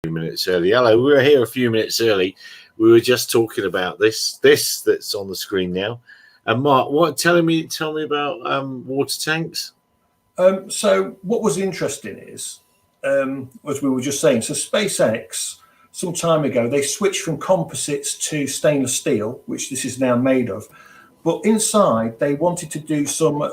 Minutes early. Hello, we were here a few minutes early. We were just talking about this that's on the screen now. And Mark, tell me about water tanks. So what was interesting is, as we were just saying, so SpaceX some time ago they switched from composites to stainless steel, which this is now made of. But inside they wanted to do some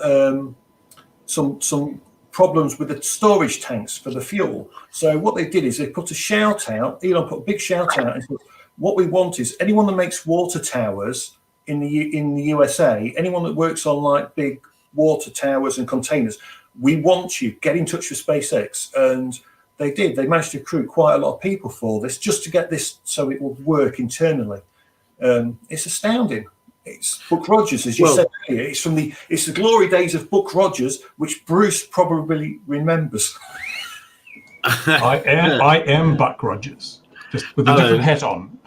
problems with the storage tanks for the fuel. So what they did is they put a shout out. Elon put a big shout out and said, "What we want is anyone that makes water towers in the USA, anyone that works on like big water towers and containers, we want you. Get in touch with SpaceX." And they did. They managed to recruit quite a lot of people for this, just to get this so it would work internally. It's astounding. It's Buck Rogers, as you said earlier. It's the glory days of Buck Rogers, which Bruce probably remembers. I am Buck Rogers, just with a different hat on.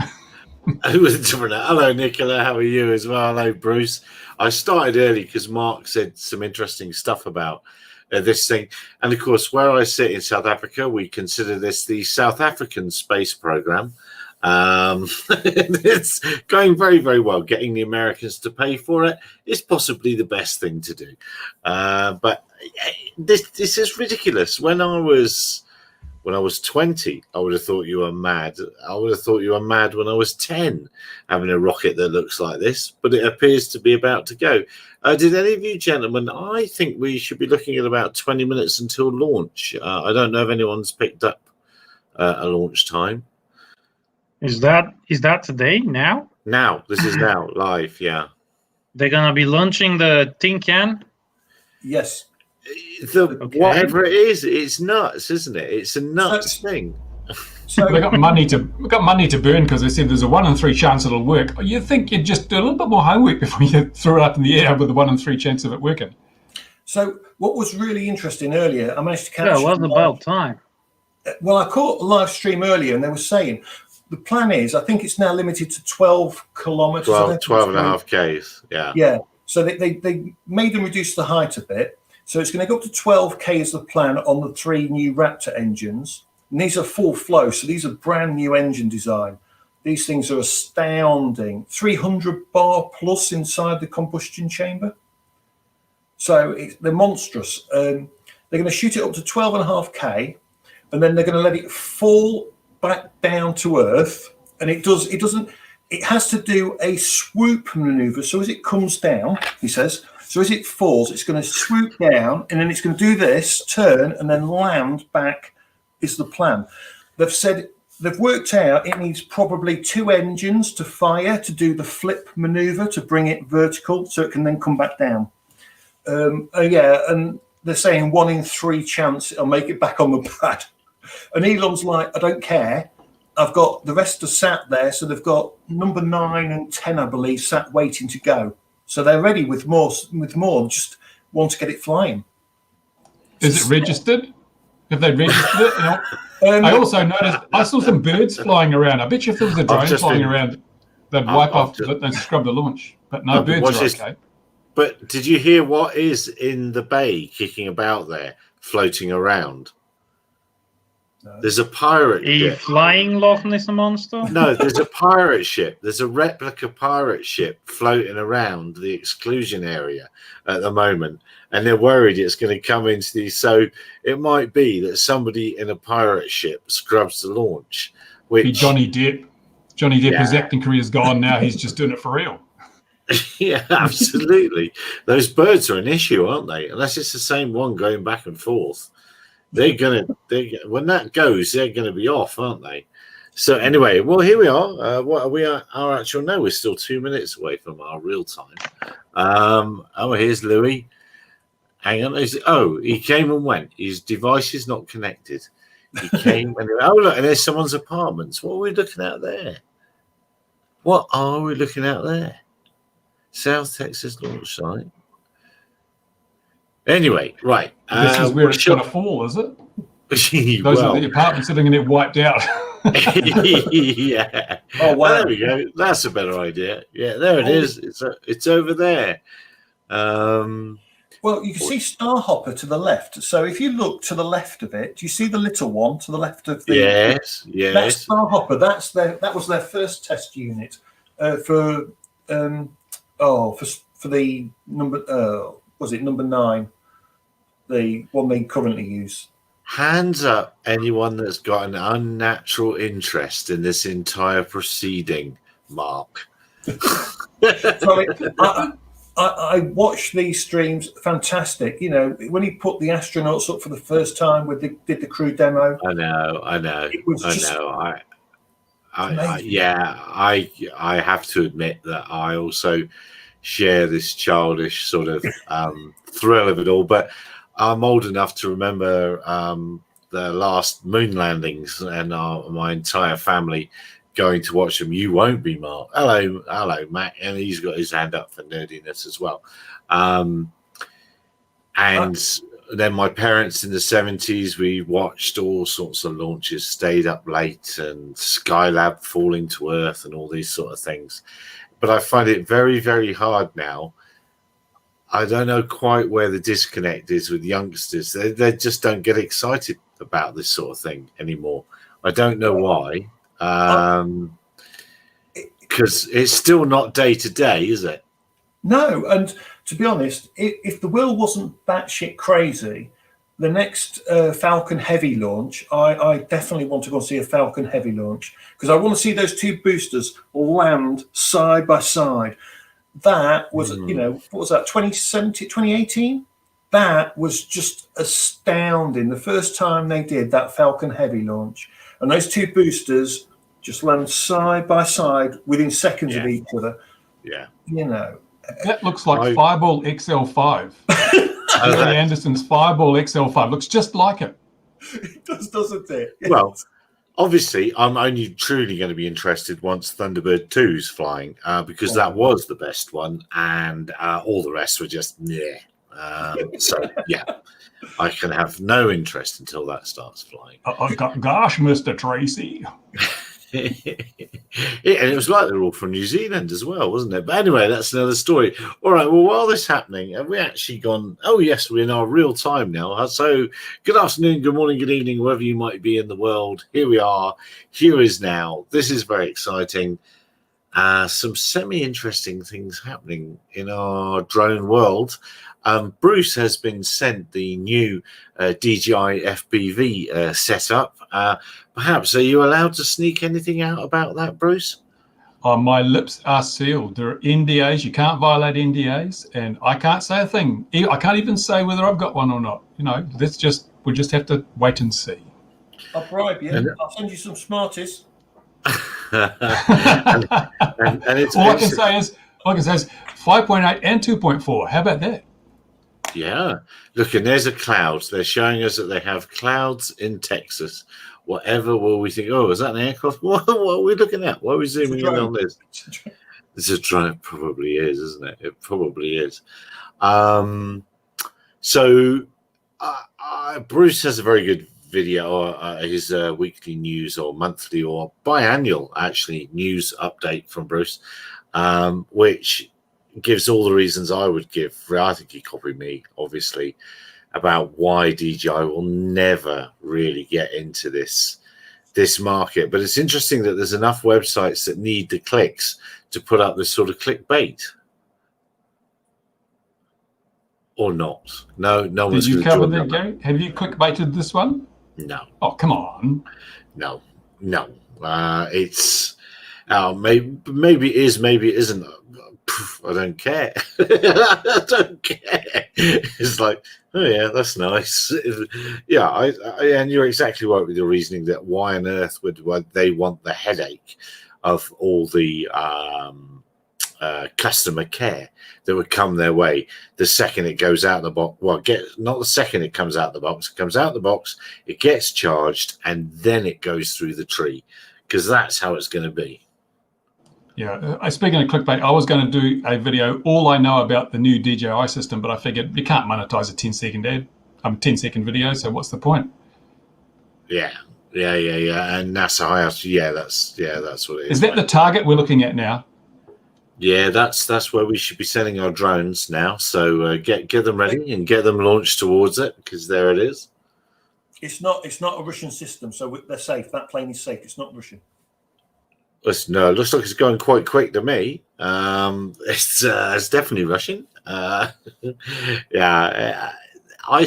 Hello, Nicola. How are you as well? Hello, Bruce. I started early because Mark said some interesting stuff about this thing. And of course, where I sit in South Africa, we consider this the South African space program. It's going very, very well. Getting the Americans to pay for it is possibly the best thing to do. But this is ridiculous. When I was 20, I would have thought you were mad. I would have thought you were mad when I was 10, having a rocket that looks like this. But it appears to be about to go. Did any of you gentlemen? I think we should be looking at about 20 minutes until launch. I don't know if anyone's picked up a launch time. Is that today, now? Now, this is now, live, yeah. They're going to be launching the tin can? Yes. Whatever it is, it's nuts, isn't it? It's a nuts thing. So they got money to burn because they said there's a 1 in 3 chance it'll work. You'd think you'd just do a little bit more homework before you throw it up in the air with a 1 in 3 chance of it working. So what was really interesting earlier, I managed to catch... Yeah, it was about time. Well, I caught a live stream earlier and they were saying... The plan is, I think it's now limited to 12 kilometers. 12 and a half Ks, yeah. Yeah, so they made them reduce the height a bit. So it's going to go up to 12K as the plan on the 3 new Raptor engines. And these are full flow, so these are brand new engine design. These things are astounding. 300 bar plus inside the combustion chamber. So they're monstrous. They're going to shoot it up to 12.5K, and then they're going to let it fall back down to earth, and it has to do a swoop maneuver. So as it comes down, he says, so as it falls, it's going to swoop down, and then it's going to do this, turn, and then land back is the plan. They've said they've worked out it needs probably 2 engines to fire to do the flip maneuver to bring it vertical so it can then come back down. And they're saying 1 in 3 chance it'll make it back on the pad. And Elon's like, I don't care. I've got the rest are sat there. So they've got number 9 and 10, I believe, sat waiting to go. So they're ready with more, just want to get it flying. Is it registered? Have they registered it? I also noticed, I saw some birds flying around. I bet you if there was a drone flying around, they'd wipe off, they'd scrub the launch. But no, birds are okay. But did you hear what is in the bay kicking about there, floating around? No. There's a pirate ship. Flying Loch Ness Monster? No, there's a pirate ship. There's a replica pirate ship floating around the exclusion area at the moment. And they're worried it's going to come into these. So it might be that somebody in a pirate ship scrubs the launch. Which Johnny Depp. His acting career's gone now. He's just doing it for real. Yeah, absolutely. Those birds are an issue, aren't they? Unless it's the same one going back and forth. When that goes, they're gonna be off, aren't they? So anyway, well, here we are. Our actual we're still 2 minutes away from our real time. Here's Louis. Hang on. He came and went. His device is not connected. He came and look, and there's someone's apartments. What are we looking at there? What are we looking at there? South Texas launch site. Anyway, right. This is where it's going to fall, is it? Those are the apartments that are going to get wiped out. Yeah. Oh, wow. There we go. That's a better idea. Yeah, there it is. It's over there. Well, you can see Starhopper to the left. So if you look to the left of it, do you see the little one to the left of the? Yes. That's Starhopper. That was their first test unit for the number. Was it number 9? The one they currently use. Hands up, anyone that's got an unnatural interest in this entire proceeding, Mark. Sorry, I watched these streams. Fantastic. You know, when he put the astronauts up for the first time did the crew demo. I know. It was I have to admit that I also share this childish sort of thrill of it all. But I'm old enough to remember the last moon landings and my entire family going to watch them. You won't be, Mark. Hello, Mac, and he's got his hand up for nerdiness as well. And then my parents in the 70s, we watched all sorts of launches, stayed up late, and Skylab falling to Earth and all these sort of things. But I find it very, very hard now. I don't know quite where the disconnect is with youngsters. They just don't get excited about this sort of thing anymore. I don't know why. Because it's still not day to day, is it? No, and to be honest, if the world wasn't batshit crazy, the next Falcon Heavy launch, I definitely want to go and see a Falcon Heavy launch because I want to see those 2 boosters land side by side. That was, what was that, 2017, 2018? That was just astounding. The first time they did that Falcon Heavy launch, and those 2 boosters just land side by side within seconds of each other. Yeah. You know. That looks like Fireball XL5. Gary Anderson's Fireball XL5 looks just like it. It does, doesn't it? Well, obviously, I'm only truly going to be interested once Thunderbird 2's flying because that was the best one, and all the rest were just meh. So, yeah, I can have no interest until that starts flying. Gosh, Mr. Tracy. And it was like they're all from New Zealand as well, wasn't it? But anyway, that's another story. All right, well, while this is happening, have we actually gone, oh yes, we're in our real time now. So good afternoon, good morning, good evening, wherever you might be in the world. Here we are. Here is now. This is very exciting. Some semi-interesting things happening in our drone world. Bruce has been sent the new DJI FPV setup. Perhaps, are you allowed to sneak anything out about that, Bruce? My lips are sealed. There are NDAs. You can't violate NDAs, and I can't say a thing. I can't even say whether I've got one or not. You know, we'll just have to wait and see. I'll bribe you. I'll send you some Smarties. and it's all I can say is 5.8 and 2.4. How about that? Yeah. Look, and there's a cloud. They're showing us that they have clouds in Texas. Whatever will we think, oh, is that an aircraft? What are we looking at? Why are we zooming in on this? It's a drone. It probably is, isn't it? It probably is. So Bruce has a very good video, his weekly news or monthly or biannual, actually, news update from Bruce, which gives all the reasons I would give. I think he copied me, obviously, about why DJI will never really get into this market. But it's interesting that there's enough websites that need the clicks to put up this sort of clickbait. Or not. No one's Did you cover that, Gary? Have you clickbaited this one? No. Oh, come on. No. It's maybe it is, maybe it isn't. I don't care. I don't care. It's like, oh yeah, that's nice. Yeah, and you're exactly right with your reasoning that why on earth would they want the headache of all the customer care that would come their way the second it goes out of the box. Well, not the second it comes out of the box. It comes out of the box, it gets charged, and then it goes through the tree, because that's how it's going to be. Yeah, speaking of clickbait, I was going to do a video, all I know about the new DJI system, but I figured you can't monetize a 10-second ad, 10-second video, so what's the point? Yeah. And NASA, that's what it is. Is that the target we're looking at now? Yeah, that's where we should be sending our drones now. So get them ready and get them launched towards it, because there it is. It's not a Russian system, so they're safe. That plane is safe. It's not Russian. No, it looks like it's going quite quick to me. It's definitely Russian. Yeah, I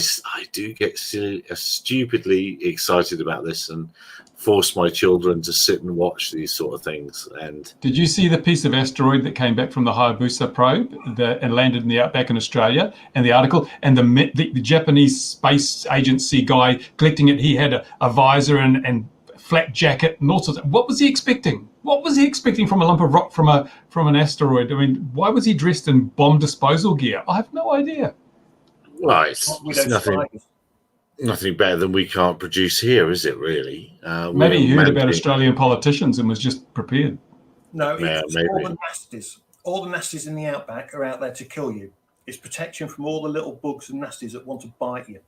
do get stupidly excited about this and force my children to sit and watch these sort of things. And did you see the piece of asteroid that came back from the Hayabusa probe and landed in the outback in Australia, and the article, and the Japanese space agency guy collecting it? He had a visor and flat jacket and all sorts of, what was he expecting? What was he expecting from a lump of rock from an asteroid? I mean, why was he dressed in bomb disposal gear? I have no idea. Well, it's nothing better than we can't produce here, is it really? Maybe he heard about Australian politicians and was just prepared. No, it's all the nasties. All the nasties in the outback are out there to kill you. It's protection from all the little bugs and nasties that want to bite you.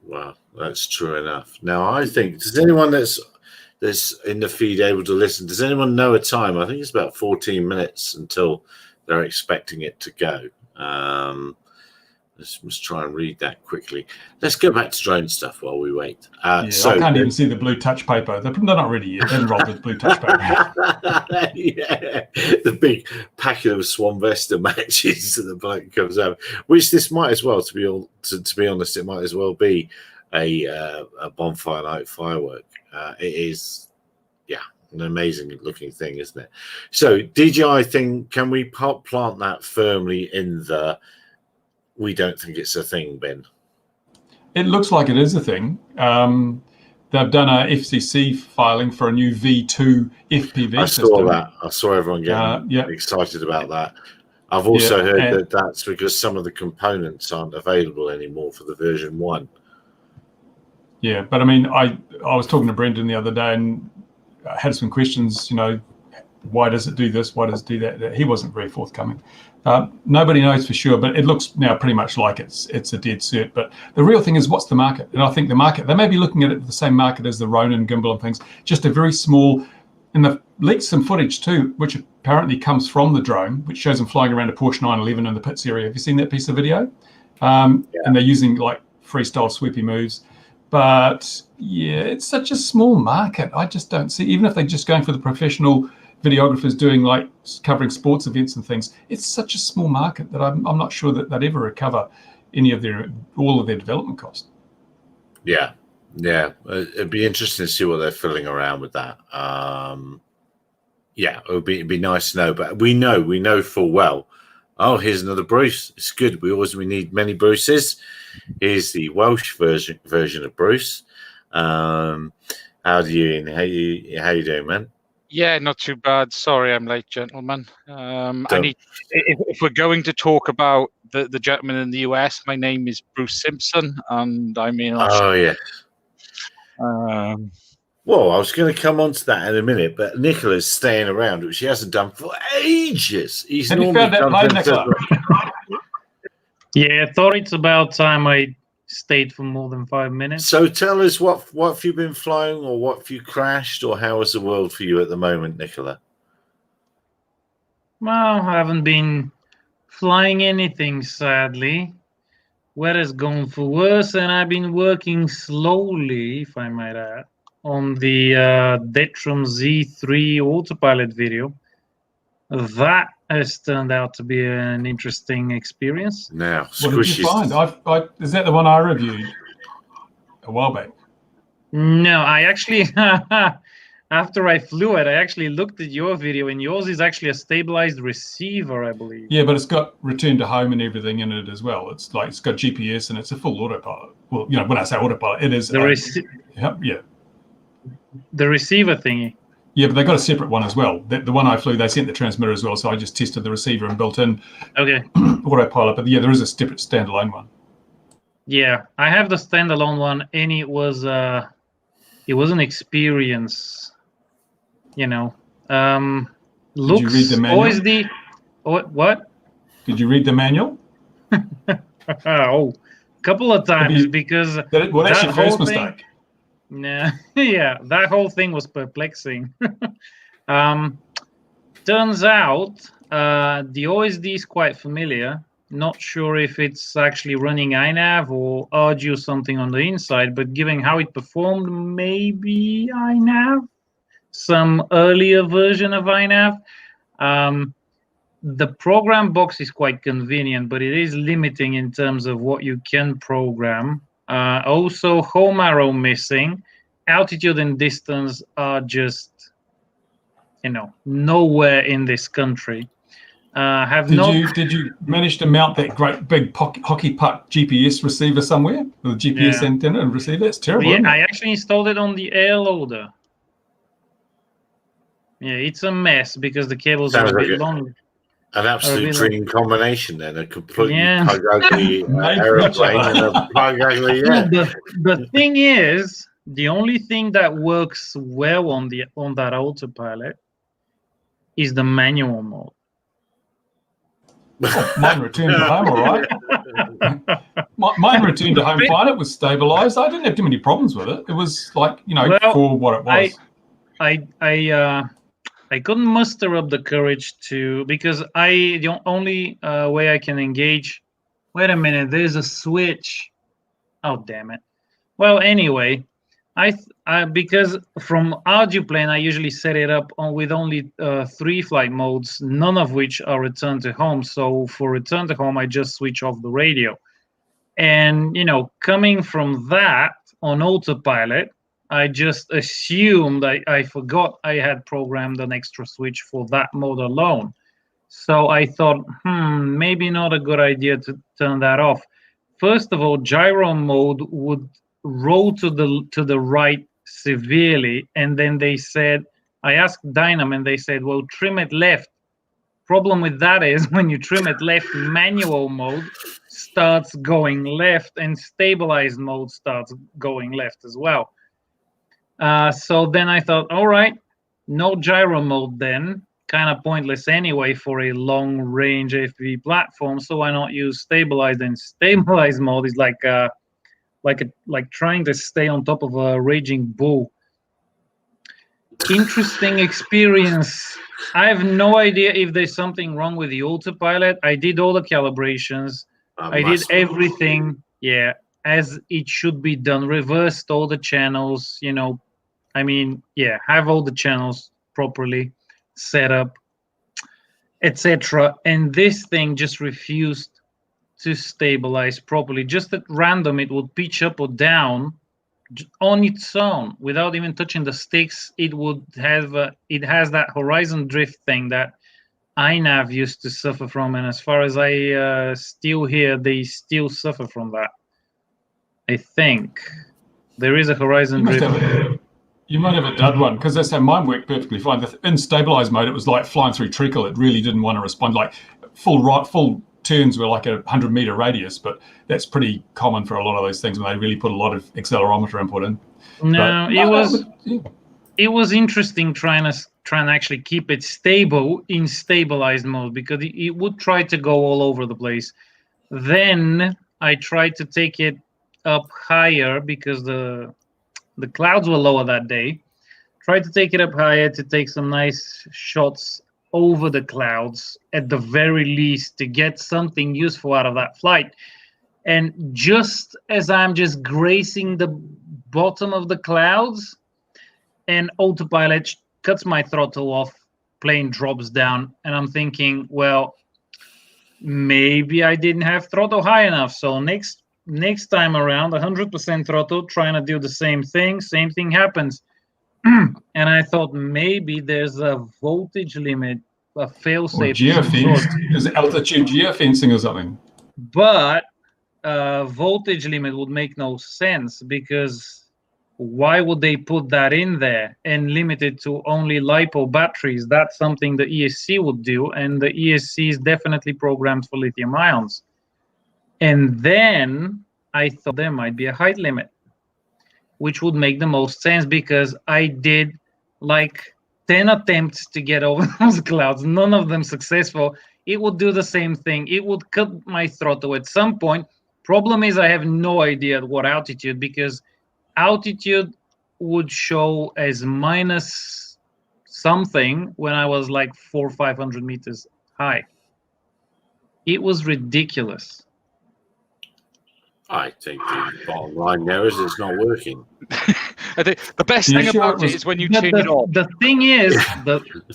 Well, that's true enough. Now, I think, does anyone that's in the feed able to listen, does anyone know a time? I think it's about 14 minutes until they're expecting it to go. Let's try and read that quickly. Let's go back to drone stuff while we wait. I can't even see the blue touch paper. They're not ready yet. They haven't rolled with blue touch paper. Yeah, the big packet of Swan Vesta matches that the bloke comes out. Which this might as well, to be honest, it might as well be a bonfire night firework. It is, an amazing looking thing, isn't it? So DJI thing, can we plant that firmly in the? We don't think it's a thing, Ben. It looks like it is a thing. They've done a FCC filing for a new V2 FPV system. I saw that. I saw everyone getting excited about that. I've also heard that that's because some of the components aren't available anymore for the version 1. Yeah, but I mean, I was talking to Brendan the other day and I had some questions, why does it do this? Why does it do that? He wasn't very forthcoming. Nobody knows for sure, but it looks now pretty much like it's a dead cert. But the real thing is, what's the market? And I think the market, they may be looking at it the same market as the Ronin gimbal and things, just a very small, and they've leaked some footage too, which apparently comes from the drone, which shows them flying around a Porsche 911 in the pits area. Have you seen that piece of video? And they're using like freestyle sweepy moves. But yeah, it's such a small market. I just don't see, even if they're just going for the professional videographers doing like covering sports events and things, it's such a small market that I'm not sure that they'd ever recover all of their development cost. Yeah, it'd be interesting to see what they're fiddling around with that. It'd be nice to know, but we know full well. Oh, here's another Bruce. It's good. We need many Bruces. Here's the Welsh version of Bruce. How you doing, man? Yeah, not too bad. Sorry, I'm late, gentlemen. If we're going to talk about the gentleman in the US, my name is Bruce Simpson, and I'm in Australia. Oh, yeah. Well, I was going to come on to that in a minute, but Nicola's staying around, which he hasn't done for ages. Have you found that plane, Nicola? Yeah, I thought it's about time I stayed for more than 5 minutes. So tell us, what have you been flying, or what have you crashed, or how is the world for you at the moment, Nicola? Well, I haven't been flying anything, sadly. Weather's gone for worse, and I've been working slowly, if I might add, on the Detrum Z3 autopilot video. That has turned out to be an interesting experience. Now, what did you find? Is that the one I reviewed a while back? No, I actually, after I flew it, I actually looked at your video, and yours is actually a stabilized receiver, I believe. Yeah, but it's got return to home and everything in it as well. It's got GPS and it's a full autopilot. Well, when I say autopilot, it is. The receiver thingy. Yeah, but they got a separate one as well. The one I flew, they sent the transmitter as well, so I just tested the receiver and built in autopilot. But yeah, there is a separate standalone one. Yeah, I have the standalone one, and it was an experience. Did you read the manual? Always what? Did you read the manual? A couple of times because that's your first mistake. Nah, yeah, that whole thing was perplexing. turns out the OSD is quite familiar. Not sure if it's actually running iNav or Arduino something on the inside, but given how it performed, maybe iNav, some earlier version of iNav. The program box is quite convenient, but it is limiting in terms of what you can program. Also, home arrow missing. Altitude and distance are just, nowhere in this country. Did you manage to mount that great big hockey puck GPS receiver somewhere with a GPS antenna and receiver? It's terrible. Yeah, isn't it? I actually installed it on the air loader. Yeah, it's a mess because the cables are a bit long. An absolute dream combination, then a completely plug ugly aeroplane and a plug ugly. Yeah. The thing is, the only thing that works well on that autopilot is the manual mode. Oh, mine returned to home, all right. Mine returned to home fine. It was stabilized. I didn't have too many problems with it. It was like, for what it was. I couldn't muster up the courage because the only way I can engage. Wait a minute, there's a switch. Oh, damn it. Well, anyway, because from AudioPlane, I usually set it up with only 3 flight modes, none of which are return to home. So for return to home, I just switch off the radio. And, coming from that on autopilot, I just assumed I forgot I had programmed an extra switch for that mode alone. So I thought, maybe not a good idea to turn that off. First of all, gyro mode would roll to the right severely, and then I asked Dynam, and they said, well, trim it left. Problem with that is when you trim it left, manual mode starts going left, and stabilized mode starts going left as well. So then I thought, all right, no gyro mode then. Kind of pointless anyway for a long-range FPV platform. So why not use stabilized? And stabilized mode is like trying to stay on top of a raging bull. Interesting experience. I have no idea if there's something wrong with the autopilot. I did all the calibrations. I did everything, as it should be done. Reversed all the channels, have all the channels properly set up, etc. And this thing just refused to stabilize properly. Just at random, it would pitch up or down on its own without even touching the sticks. It would have it has that horizon drift thing that iNav used to suffer from, and as far as I still hear, they still suffer from that. I think there is a horizon drift. You might have a dud one, because that's how mine worked perfectly fine. In stabilized mode, it was like flying through treacle. It really didn't want to respond. Like full turns were like a 100-meter radius, but that's pretty common for a lot of those things when they really put a lot of accelerometer input in. It was interesting trying to actually keep it stable in stabilized mode, because it would try to go all over the place. Then I tried to take it up higher because the clouds were lower that day. Tried to take it up higher to take some nice shots over the clouds at the very least to get something useful out of that flight. And just as I'm just gracing the bottom of the clouds, and autopilot cuts my throttle off, plane drops down, and I'm thinking, well, maybe I didn't have throttle high enough. So next time around, 100% throttle, trying to do the same thing happens. And I thought maybe there's a voltage limit, a fail-safe. There's altitude geofencing or something. But voltage limit would make no sense, because why would they put that in there and limit it to only LiPo batteries? That's something the ESC would do, and the ESC is definitely programmed for lithium ions. And then I thought there might be a height limit, which would make the most sense, because I did like 10 attempts to get over those clouds, none of them successful. It would do the same thing. It would cut my throttle at some point. Problem is, I have no idea at what altitude, because altitude would show as minus something when I was like 400 or 500 meters high. It was ridiculous. I think the bottom line there is it's not working. I think the best thing about it is when you turn it off. The thing is,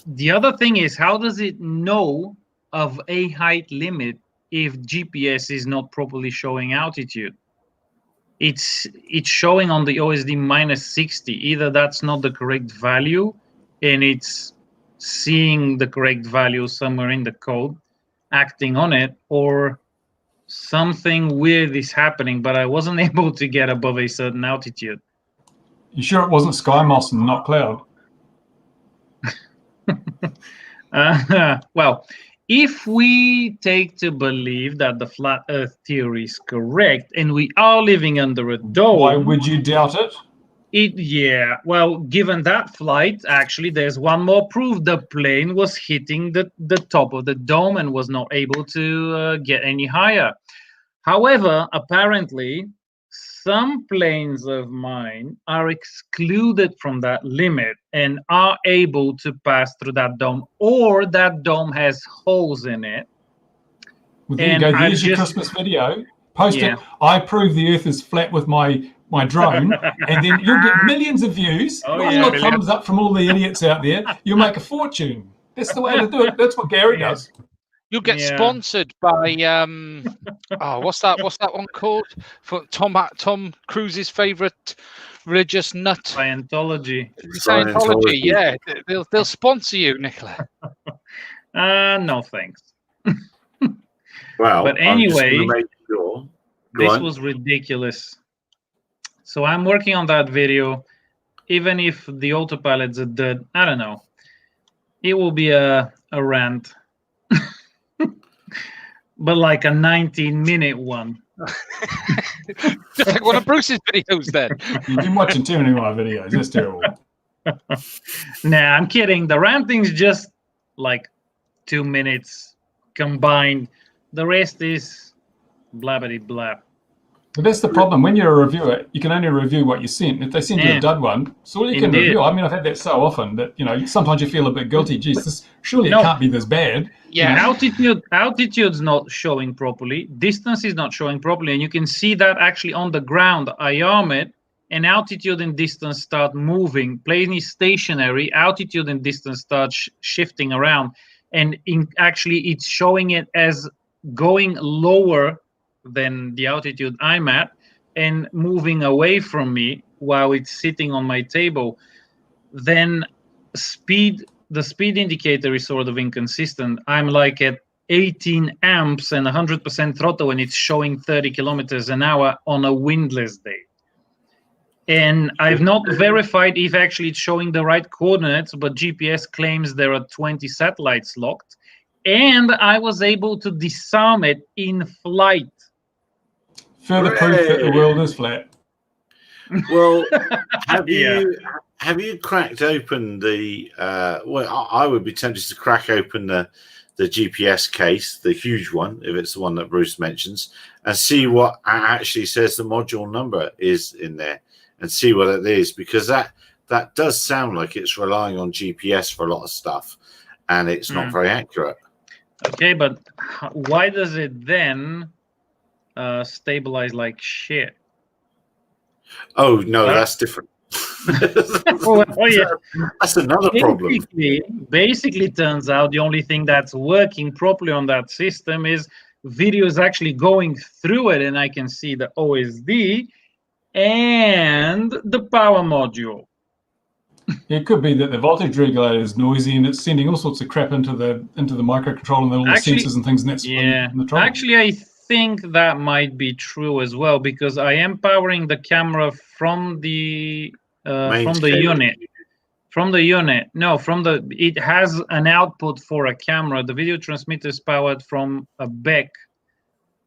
the other thing is, how does it know of a height limit if GPS is not properly showing altitude? It's showing on the OSD -60. Either that's not the correct value, and it's seeing the correct value somewhere in the code, acting on it, or something weird is happening, but I wasn't able to get above a certain altitude. You sure it wasn't sky moss and not cloud? Well, if we take to believe that the flat Earth theory is correct and we are living under a dome, why would you doubt it? Yeah, well, given that flight, actually, there's one more proof. The plane was hitting the top of the dome and was not able to get any higher. However, apparently, some planes of mine are excluded from that limit and are able to pass through that dome, or that dome has holes in it. Well, there you go. Here's your Christmas video. Post it. I prove the Earth is flat with my drone, and then you'll get millions of views. All the thumbs up from all the idiots out there. You'll make a fortune. That's the way to do it. That's what Gary does. You'll get sponsored by what's that one called? For Tom Cruise's favorite religious nut. Scientology. Yeah, they'll sponsor you, Nicola. No thanks. Well, but anyway, this on. was ridiculous. So I'm working on that video. Even if the autopilot's are dead, I don't know. It will be a rant. But like a 19-minute one. Just like one of Bruce's videos then. You've been watching too many of my videos. That's terrible. Nah, I'm kidding. The ranting's just like 2 minutes combined. The rest is blabbity blab. But that's the problem. When you're a reviewer, you can only review what you sent. If they send you a dud one, so all you can review. I mean, I've had that so often that, you know, sometimes you feel a bit guilty. Geez, surely it can't be this bad. Yeah, you know? Altitude's not showing properly. Distance is not showing properly. And you can see that actually on the ground. I arm it, and altitude and distance start moving. Plane is stationary. Altitude and distance start shifting around. And actually, it's showing it as going lower than the altitude I'm at and moving away from me while it's sitting on my table. Then the speed indicator is sort of inconsistent. I'm like at 18 amps and 100% throttle, and it's showing 30 kilometers an hour on a windless day. And I've not verified if actually it's showing the right coordinates, but GPS claims there are 20 satellites locked. And I was able to disarm it in flight. Further proof that the world is flat. Well, have you cracked open the? Well, I would be tempted to crack open the GPS case, the huge one, if it's the one that Bruce mentions, and see what actually says the module number is in there, and see what it is, because that does sound like it's relying on GPS for a lot of stuff, and it's not very accurate. Okay, but why does it then stabilize like shit? Oh no, that's different. Yeah, that's another problem. Basically, turns out the only thing that's working properly on that system is video is actually going through it, and I can see the OSD and the power module. It could be that the voltage regulator is noisy and it's sending all sorts of crap into the microcontroller and all the sensors and things. And that's the trouble. Actually, I think that might be true as well, because I am powering the camera from the unit. It has an output for a camera. The video transmitter is powered from a BEC,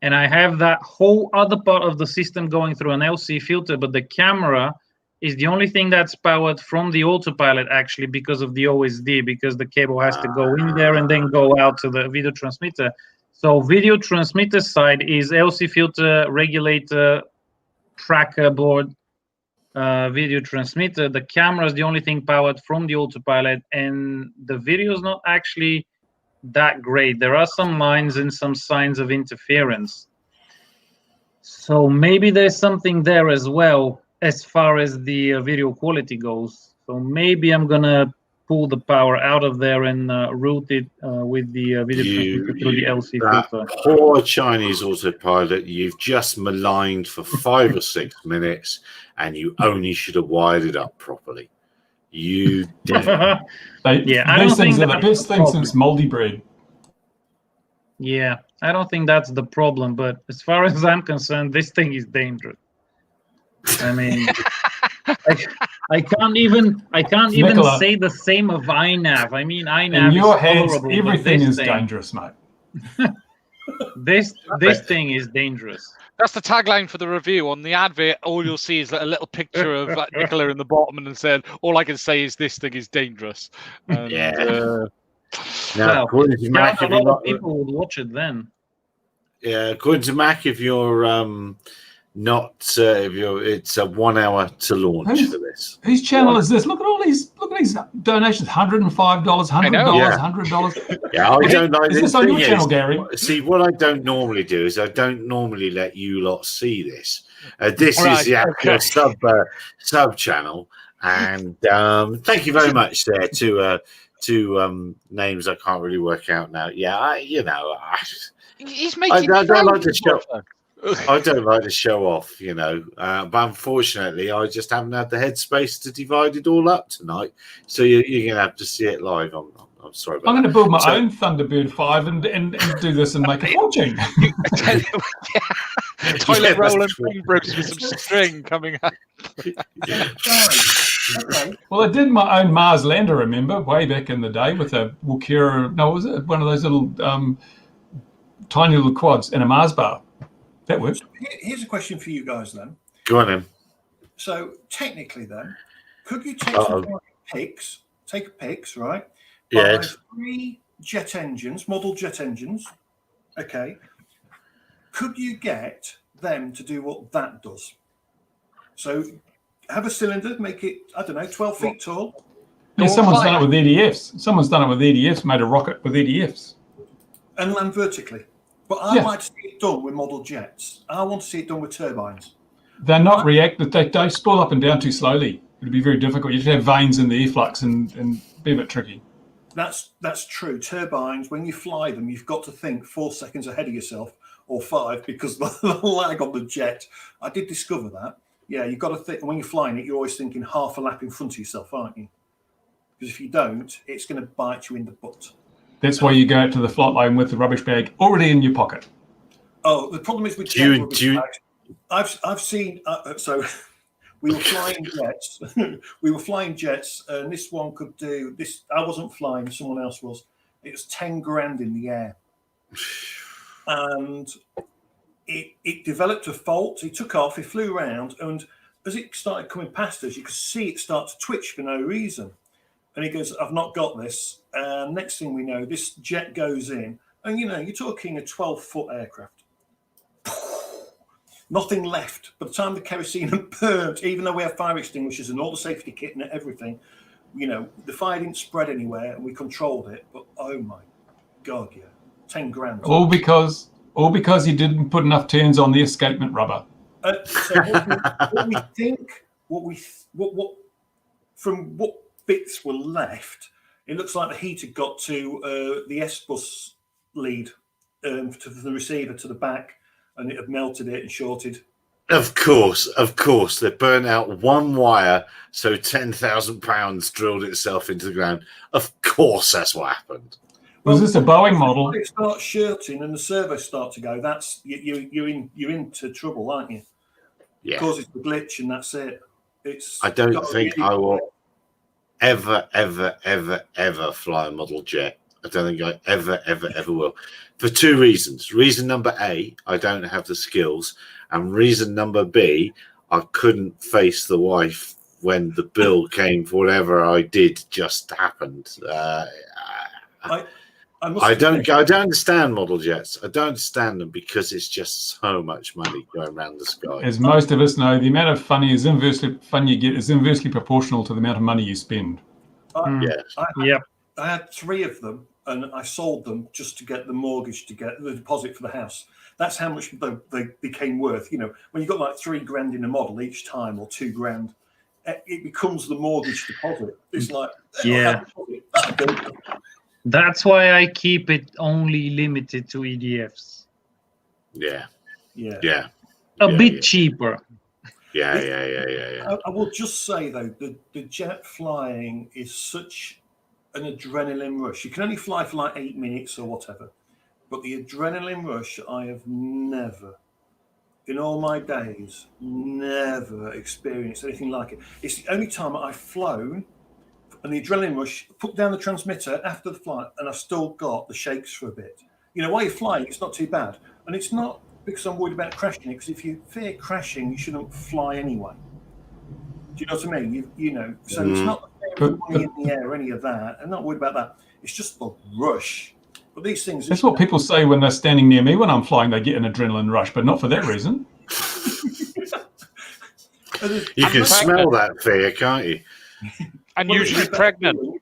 and I have that whole other part of the system going through an LC filter, but the camera is the only thing that's powered from the autopilot, actually, because of the OSD, because the cable has to go in there and then go out to the video transmitter. So video transmitter side is LC filter, regulator, tracker board, video transmitter. The camera is the only thing powered from the autopilot, and the video is not actually that great. There are some lines and some signs of interference. So maybe there's something there as well as far as the video quality goes. So maybe I'm gonna pull the power out of there and route it with the video transmitter through the LC filter. Poor Chinese autopilot, you've just maligned for 5 or 6 minutes, and you only should have wired it up properly. You did. These things are the best thing since moldy bread. Yeah, I don't think that's the problem, but as far as I'm concerned, this thing is dangerous. I mean, I can't even Nicola, say the same of iNav. I mean, iNav in your hands, tolerable, everything is dangerous, mate. This thing is dangerous. That's the tagline for the review. On the advert, all you'll see is a little picture of Nicola in the bottom, and said, "All I can say is this thing is dangerous." And, Now, according to Mac, a lot of people would watch it then. Yeah, according to Mac, if you're it's a 1 hour to launch for this. Whose channel is this? Look at these donations: $105, $100, $100. Yeah, I don't like this. Is this on your channel, Gary? See, what I don't normally do is I don't normally let you lot see this. This is the actual sub channel, and thank you very much there to names I can't really work out now. Yeah, he's making. I don't like to show. I don't like to show off, but unfortunately, I just haven't had the headspace to divide it all up tonight. So you're going to have to see it live. I'm sorry about that. I'm going to build my own Thunderbird 5 and do this and make a fortune. Toilet roll and Bruce with some string coming up. Well, I did my own Mars lander, remember, way back in the day with a Walkera. No, was it one of those little tiny little quads and a Mars bar? That works. Here's a question for you guys then. Go on then. So technically then, could you take some pics, right? Yes. 3 jet engines, model jet engines. Okay. Could you get them to do what that does? So have a cylinder, make it, 12 feet tall. Yeah, someone's done it with EDFs. Made a rocket with EDFs. And land vertically. But I'd like to see it done with model jets. I want to see it done with turbines. They're not reactive. They spool up and down too slowly. It'd be very difficult. You'd have veins in the air flux and be a bit tricky. That's true. Turbines, when you fly them, you've got to think 4 seconds ahead of yourself, or 5, because the lag on the jet. I did discover that. Yeah, you've got to think, when you're flying it, you're always thinking half a lap in front of yourself, aren't you? Because if you don't, it's going to bite you in the butt. That's why you go out to the flight line with the rubbish bag already in your pocket. Oh, the problem is with I've seen. So we were flying jets. And this one could do this. I wasn't flying; someone else was. It was 10 grand in the air, and it developed a fault. He took off. He flew around, and as it started coming past us, you could see it start to twitch for no reason. And he goes, "I've not got this." Next thing we know, this jet goes in, and you're talking a 12-foot aircraft. Nothing left. By the time the kerosene had burnt, even though we have fire extinguishers and all the safety kit and everything, the fire didn't spread anywhere, and we controlled it. But oh my God, 10 grand. All because you didn't put enough turns on the escapement rubber. So from what bits were left, it looks like the heat had got to the S-bus lead to the receiver to the back, and it had melted it and shorted. Of course, they burnt out one wire, so 10,000 pounds drilled itself into the ground. Of course, that's what happened. Was this a Boeing model? When it starts shirting and the servos start to go, that's you're into trouble, aren't you? Yeah. It causes the glitch, and that's it. I don't think I will ever fly a model jet. I don't think I ever will. For 2 reasons. Reason number A, I don't have the skills. And reason number B, I couldn't face the wife when the bill came for whatever I did just happened. I I don't understand model jets. I don't understand them because it's just so much money going around the sky. As most of us know, the amount of fun you get is inversely proportional to the amount of money you spend. I had 3 of them, and I sold them just to get the mortgage, to get the deposit for the house. That's how much they became worth. You know, when you've got like $3,000 in a model each time, or $2,000, it becomes the mortgage deposit. It's like, that's why I keep it only limited to EDFs. Yeah. A bit cheaper. Yeah. I will just say though, the jet flying is such an adrenaline rush. You can only fly for like 8 minutes or whatever, but the adrenaline rush, I have never, in all my days, never experienced anything like it. It's the only time I've flown, and the adrenaline rush, put down the transmitter after the flight, and I've still got the shakes for a bit. You know, while you're flying, it's not too bad, and it's not because I'm worried about crashing it, because if you fear crashing, you shouldn't fly anyway. Do you know what I mean? You know, so it's not the fear of money in the air or any of that. I'm not worried about that. It's just the rush. But these things... That's what people say when they're standing near me when I'm flying. They get an adrenaline rush, but not for that reason. You can smell that fear, can't you? And usually pregnant.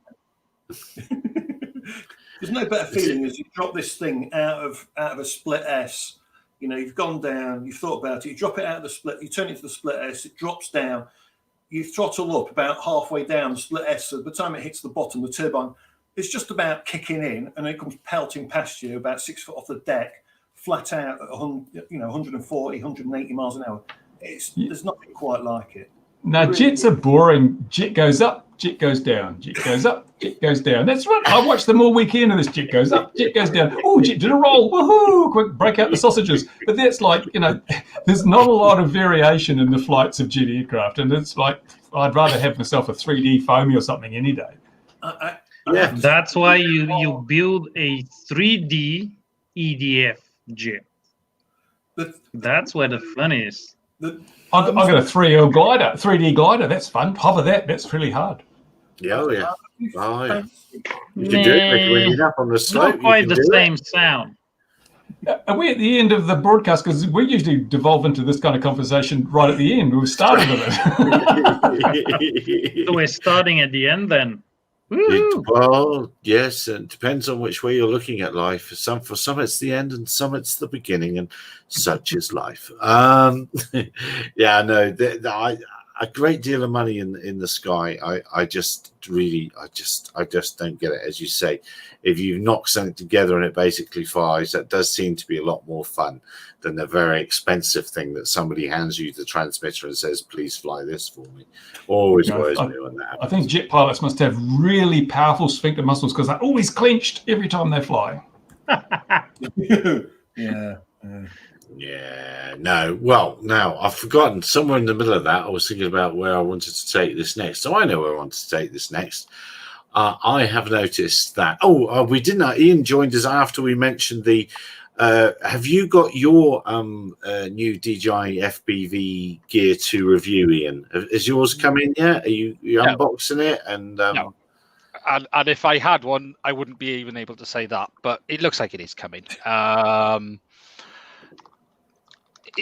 There's no better feeling as you drop this thing out of a split S. You know, you've gone down, you've thought about it, you drop it out of the split, you turn it to the split S, it drops down, you throttle up about halfway down the split S, so by the time it hits the bottom, the turbine, it's just about kicking in, and it comes pelting past you about 6 foot off the deck, flat out at 140, 180 miles an hour. There's nothing quite like it. No, really. Jets are boring. Jet goes up, jet goes down, jet goes up, jet goes down. That's right. I watched them all weekend, and this jet goes up, jet goes down. Oh, jet did a roll. Woohoo! Quick, break out the sausages. But that's like, you know, there's not a lot of variation in the flights of jet aircraft. And it's like, I'd rather have myself a 3D foamy or something any day. That's why you build a 3D EDF jet. That's where the fun is. I've got a 3D glider. That's fun. Hover that. That's really hard. Oh yeah. You can do it when you're up on the slope. Not quite the same sound. Are we at the end of the broadcast? Because we usually devolve into this kind of conversation right at the end. We've started with it. So we're starting at the end then. Well, yes, it depends on which way you're looking at life. For some it's the end, and some it's the beginning, and such is life. A great deal of money in the sky. I just don't get it. As you say, if you knock something together and it basically flies, that does seem to be a lot more fun than the very expensive thing that somebody hands you the transmitter and says, "Please fly this for me." Always worries me when that happens. I think jet pilots must have really powerful sphincter muscles because they're always clenched every time they fly. Yeah, no. Well, now I've forgotten. Somewhere in the middle of that, I was thinking about where I wanted to take this next. So I know where I want to take this next. I have noticed that. We didn't. Ian joined us after we mentioned the. Have you got your new DJI FPV gear to review, Ian? Has yours come in yet? Are you unboxing it? And no. And if I had one, I wouldn't be even able to say that. But it looks like it is coming.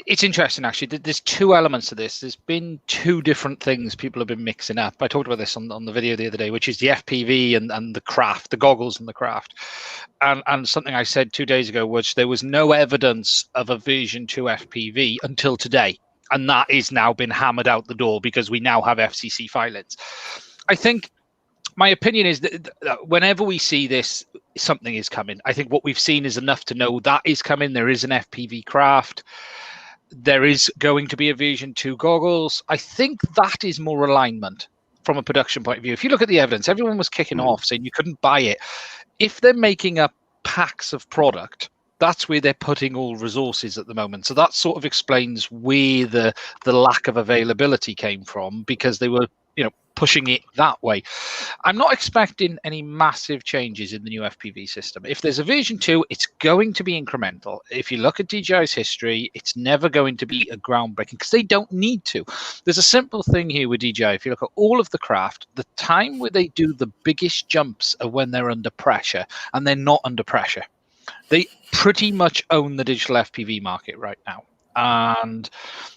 It's interesting, actually. There's 2 elements to this. There's been 2 different things people have been mixing up. I talked about this on the video the other day, which is the FPV and the craft, the goggles and the craft. And something I said 2 days ago, which there was no evidence of a version 2 FPV until today. And that is now been hammered out the door because we now have FCC filings. I think my opinion is that whenever we see this, something is coming. I think what we've seen is enough to know that is coming. There is an FPV craft. There is going to be a version 2 goggles. I think that is more alignment from a production point of view. If you look at the evidence, everyone was kicking off saying you couldn't buy it. If they're making up packs of product, that's where they're putting all resources at the moment. So that sort of explains where the lack of availability came from, because they were, pushing it that way. I'm not expecting any massive changes in the new FPV system. If there's a version 2, it's going to be incremental. If you look at DJI's history, it's never going to be a groundbreaking because they don't need to. There's a simple thing here with DJI. If you look at all of the craft, the time where they do the biggest jumps are when they're under pressure, and they're not under pressure. They pretty much own the digital FPV market right now. And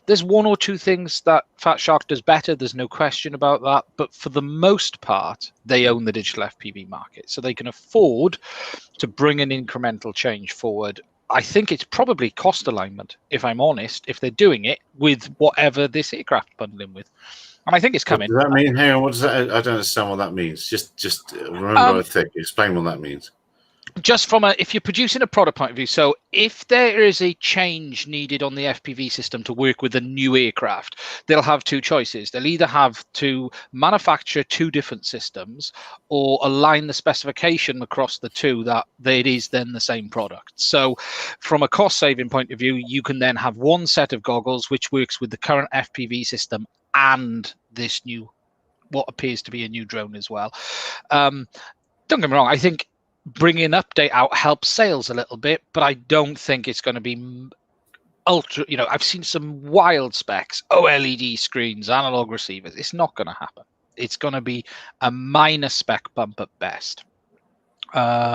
there's one or two things that Fat Shark does better. There's no question about that. But for the most part, they own the digital FPV market. So they can afford to bring an incremental change forward. I think it's probably cost alignment, if I'm honest, if they're doing it with whatever this aircraft bundling with. And I think it's coming. What does that mean? Hang on, what does that? I don't understand what that means. Just remember, I think. Explain what that means. Just from if you're producing a product point of view, so if there is a change needed on the FPV system to work with a new aircraft, they'll have two choices. They'll either have to manufacture two different systems or align the specification across the two that it is then the same product. So from a cost saving point of view, you can then have one set of goggles which works with the current FPV system and this new, what appears to be a new drone as well. Don't get me wrong, I think bringing an update out helps sales a little bit, but I don't think it's going to be ultra. I've seen some wild specs, OLED screens, analog receivers. It's not going to happen. It's going to be a minor spec bump at best. That's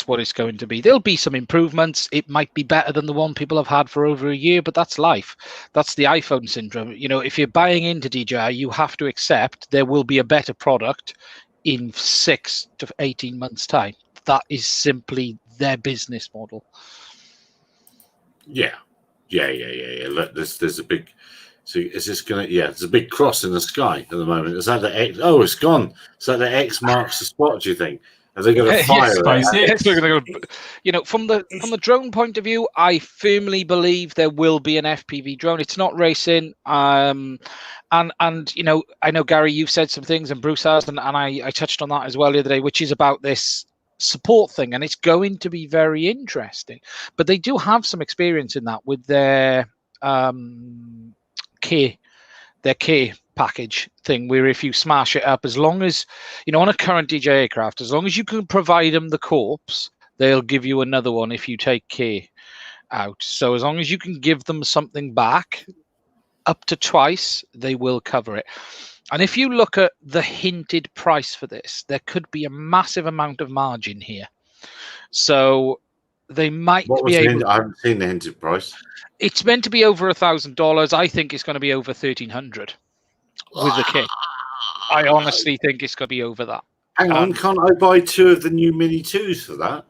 what it's going to be. There'll be some improvements. It might be better than the one people have had for over a year, but that's life. That's the iPhone syndrome. If you're buying into DJI, you have to accept there will be a better product in 6 to 18 months' time. That is simply their business model. Yeah. Look, there's a big. So is this gonna? Yeah, there's a big cross in the sky at the moment. Is that the X? Oh, it's gone. Is that the X marks the spot? Do you think? Are they going to fire it? Yes, they're going to. From the drone point of view, I firmly believe there will be an FPV drone. It's not racing. And I know Gary, you've said some things, and Bruce has, and I touched on that as well the other day, which is about this support thing, and it's going to be very interesting. But they do have some experience in that with their K package thing, where if you smash it up, as long as on a current DJI aircraft, as long as you can provide them the corpse, they'll give you another one if you take K out. So as long as you can give them something back up to twice, they will cover it. And if you look at the hinted price for this, there could be a massive amount of margin here. So they might be able. I haven't seen the hinted price. It's meant to be over $1,000. I think it's going to be over $1,300 with the kit. I honestly think it's going to be over that. Hang on, can't I buy 2 of the new Mini 2s for that?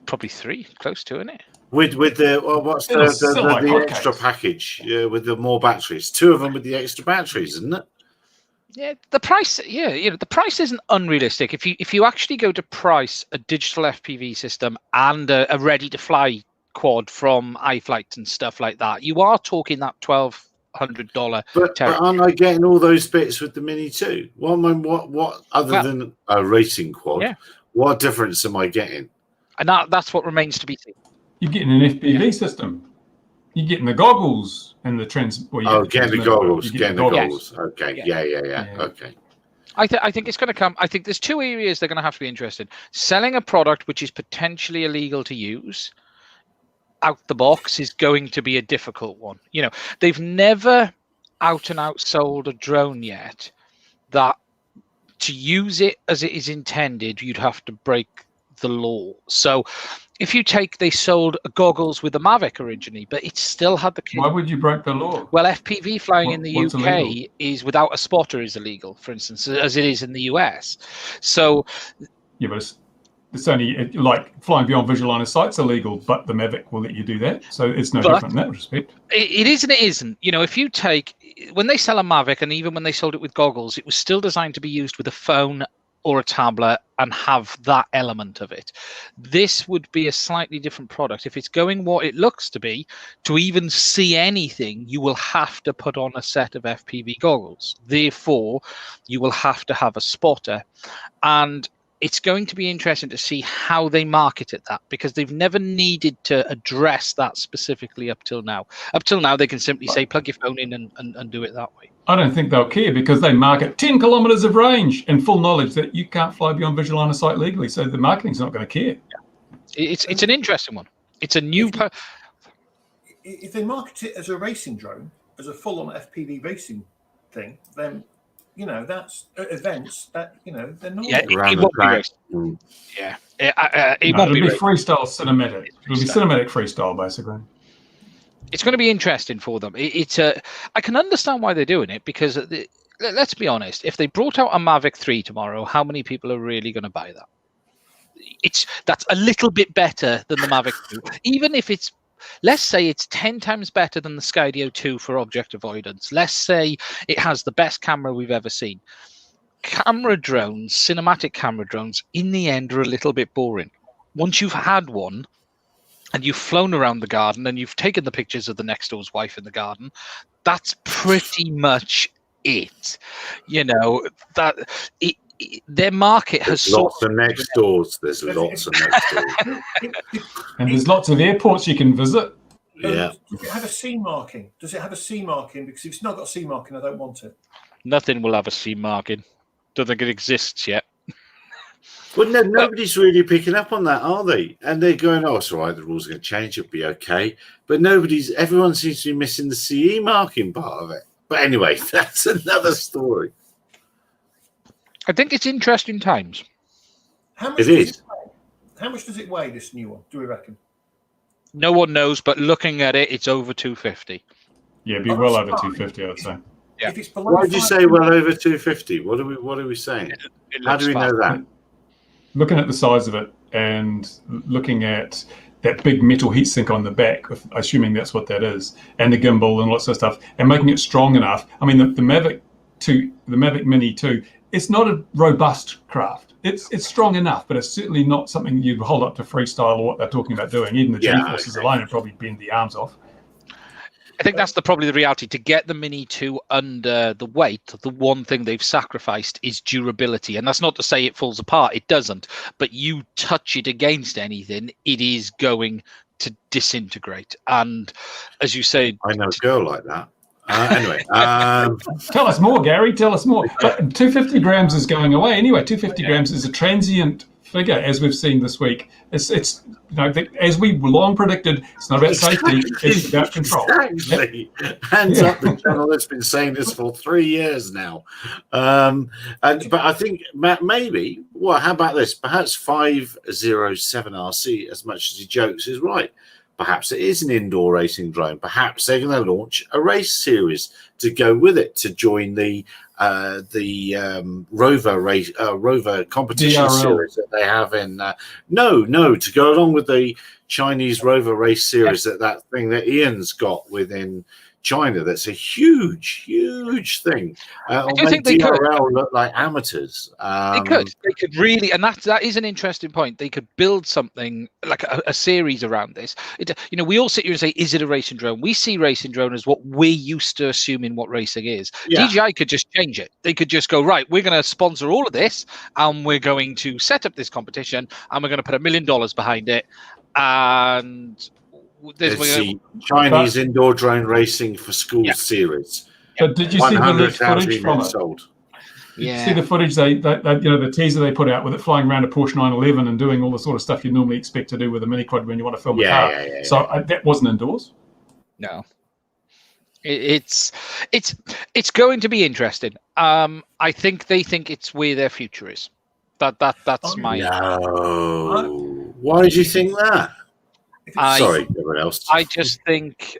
Probably 3, close to, isn't it? With the what's the extra package? Yeah, with the more batteries. 2 of them with the extra batteries, isn't it? Yeah, the price. Yeah, the price isn't unrealistic. If you actually go to price a digital FPV system and a ready to fly quad from iFlight and stuff like that, you are talking that $1,200. But aren't I getting all those bits with the Mini 2? What other than a racing quad? Yeah. What difference am I getting? And that's what remains to be seen. You're getting an FPV system. You're getting the goggles and the getting the goggles. Okay. Yeah. Okay. I think it's going to come. I think there's 2 areas they're going to have to be interested. Selling a product which is potentially illegal to use out the box is going to be a difficult one. They've never out and out sold a drone yet that to use it as it is intended, you'd have to break the law. So if you they sold goggles with the Mavic originally, but it still had the. Why would you break the law? Well, FPV flying in the UK illegal? Is without a spotter is illegal, for instance, as it is in the US. So. Yeah, but it's only like flying beyond visual line of sight's illegal, but the Mavic will let you do that. So it's no different in that respect. It is and it isn't. If you when they sell a Mavic, and even when they sold it with goggles, it was still designed to be used with a phone or a tablet and have that element of it. This would be a slightly different product. If it's going what it looks to be, to even see anything, you will have to put on a set of FPV goggles. Therefore, you will have to have a spotter. And it's going to be interesting to see how they market it, that, because they've never needed to address that specifically up till now. Up till now, they can simply say plug your phone in and do it that way. I don't think they'll care because they market 10 kilometers of range in full knowledge that you can't fly beyond visual line of sight legally. So the marketing's not going to care. It's an interesting one. It's a new. If they market it as a racing drone, as a full-on FPV racing thing, then that's events that they're not. Yeah, it won't be racing. Yeah, it won't be freestyle cinematic. It'll be cinematic freestyle, basically. It's going to be interesting for them. I can understand why they're doing it, because let's be honest, if they brought out a Mavic 3 tomorrow, how many people are really going to buy that? That's a little bit better than the Mavic 2, even if it's, let's say it's 10 times better than the Skydio 2 for object avoidance. Let's say it has the best camera we've ever seen. Camera drones, cinematic camera drones, in the end are a little bit boring. Once you've had one, and you've flown around the garden and you've taken the pictures of the next door's wife in the garden, that's pretty much it. Their market has lots of next doors. There's lots of next doors. And there's lots of airports you can visit. Yeah. Does it have a C marking? Because if it's not got a C marking, I don't want it. Nothing will have a C marking. Don't think it exists yet. Well, no, nobody's really picking up on that, are they? And they're going, "Oh, it's all right. The rules are going to change. It'll be okay." But everyone seems to be missing the CE marking part of it. But anyway, that's another story. I think it's interesting times. How much does it weigh, this new one, do we reckon? No one knows, but looking at it, it's over 250. Yeah, it'd be well over 250, I would say. Yeah. If it's below Why did you say well over 250? What are we saying? How do we know that? Looking at the size of it and looking at that big metal heatsink on the back, assuming that's what that is, and the gimbal and lots of stuff, and making it strong enough. I mean, the Mavic 2, the Mavic Mini 2, it's not a robust craft. It's strong enough, but it's certainly not something you'd hold up to freestyle or what they're talking about doing. Even the G-forces alone would probably bend the arms off. I think that's probably the reality. To get the Mini 2 under the weight, the one thing they've sacrificed is durability. And that's not to say it falls apart. It doesn't. But you touch it against anything, it is going to disintegrate. And as you say... I know a girl like that. Anyway. Tell us more, Gary. Tell us more. 250 grams is going away. Anyway, 250 grams is a transient figure, as we've seen this week. It's as we long predicted, it's not about safety, it's about control. Exactly. Hands up the channel that's been saying this for 3 years now. But I think maybe, how about this? Perhaps 507RC, as much as he jokes, is right. Perhaps it is an indoor racing drone. Perhaps they're going to launch a race series to go with it, to join the rover competition DRL. series that they have in to go along with the Chinese rover race series, that thing that Ian's got within China. That's a huge thing. I do think they DRL look like amateurs. They could really, and that is an interesting point. They could build something like a series around this. We all sit here and say, is it a racing drone? We see racing drone as what we're used to assuming what racing is. Yeah. DJI could just change it. They could just go, right, we're going to sponsor all of this, and we're going to set up this competition, and we're going to put $1 million behind it, and Chinese indoor drone racing for schools series. But did you see the leaked footage from it? Sold. Yeah. See the footage the teaser they put out with it flying around a Porsche 911 and doing all the sort of stuff you'd normally expect to do with a mini quad when you want to film a car. So that wasn't indoors. No. It's going to be interesting. I think they think it's where their future is. That's my. No. Why did you think that? Sorry, everyone else. I think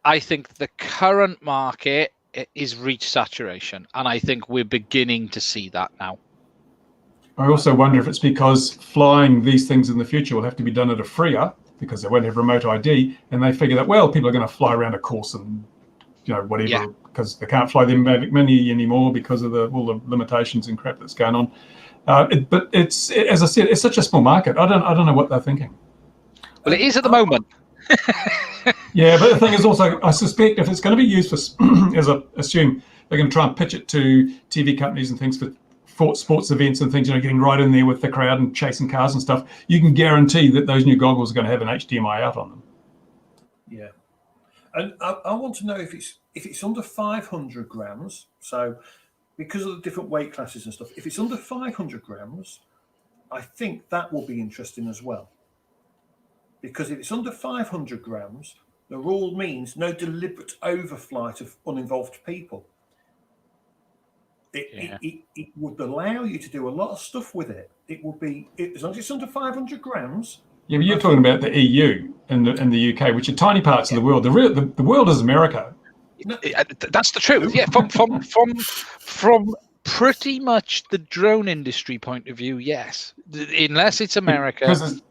the current market is reached saturation, and I think we're beginning to see that now. I also wonder if it's because flying these things in the future will have to be done at a freer because they won't have remote ID, and they figure that people are going to fly around a course and whatever because they can't fly the Mavic Mini anymore because of all the limitations and crap that's going on. But it's as I said, it's such a small market. I don't know what they're thinking. Well, it is at the moment. Yeah, but the thing is also, I suspect if it's going to be used for, as I assume, they're going to try and pitch it to TV companies and things sports events and things, getting right in there with the crowd and chasing cars and stuff, you can guarantee that those new goggles are going to have an HDMI out on them. Yeah, and I want to know if it's under 500 grams. So because of the different weight classes and stuff, if it's under 500 grams, I think that will be interesting as well. Because if it's under 500 grams, the rule means no deliberate overflight of uninvolved people. It would allow you to do a lot of stuff with it. It would be, as long as it's under 500 grams. Yeah, but you're talking about the EU and the UK, which are tiny parts of the world. The world is America. That's the truth. Yeah, from pretty much the drone industry point of view, yes. Unless it's America. Because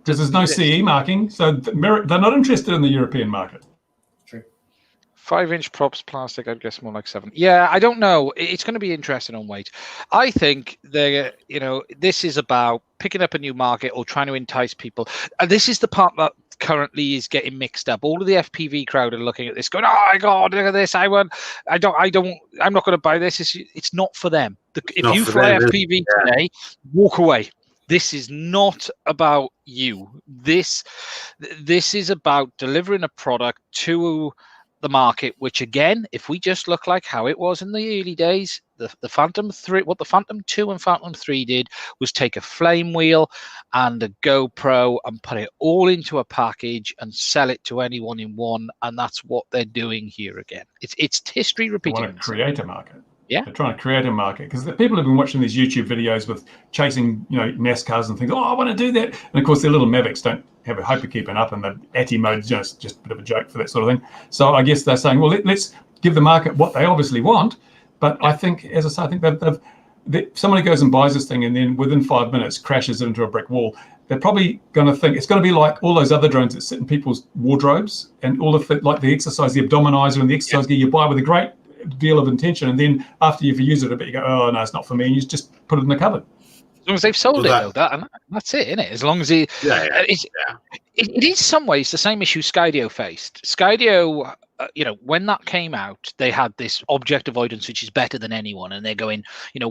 there's no CE marking, so they're not interested in the European market. True. 5-inch props, plastic, I'd guess more like 7. Yeah, I don't know. It's going to be interesting on weight. I think this is about picking up a new market or trying to entice people. And this is the part that currently is getting mixed up. All of the FPV crowd are looking at this, going, "Oh my God, look at this! I'm not going to buy this. It's not for them. If you fly FPV today, walk away. This is not about you. This is about delivering a product to the market, which again, if we just look like how it was in the early days, the Phantom 3, what the Phantom 2 and Phantom 3 did was take a flame wheel and a GoPro and put it all into a package and sell it to anyone in one, and that's what they're doing here again. It's history repeating. They want to create a market. Yeah, they're trying to create a market because the people have been watching these YouTube videos with chasing, NASCARs and things. Oh, I want to do that, and of course their little Mavics don't have a hope of keeping up, and the ATI mode is just a bit of a joke for that sort of thing. So I guess they're saying, well, let's give the market what they obviously want. But I think, as I say, I think somebody goes and buys this thing, and then within 5 minutes crashes into a brick wall. They're probably going to think it's going to be like all those other drones that sit in people's wardrobes, and all of the, like the exercise, the abdominizer, and the exercise gear you buy with a great deal of intention, and then after you've used it a bit, you go, oh no, it's not for me, and you just put it in the cupboard. As long as they've sold it, though, that's it, isn't it? As long as it is some ways the same issue Skydio faced. Skydio, when that came out, they had this object avoidance, which is better than anyone, and they're going,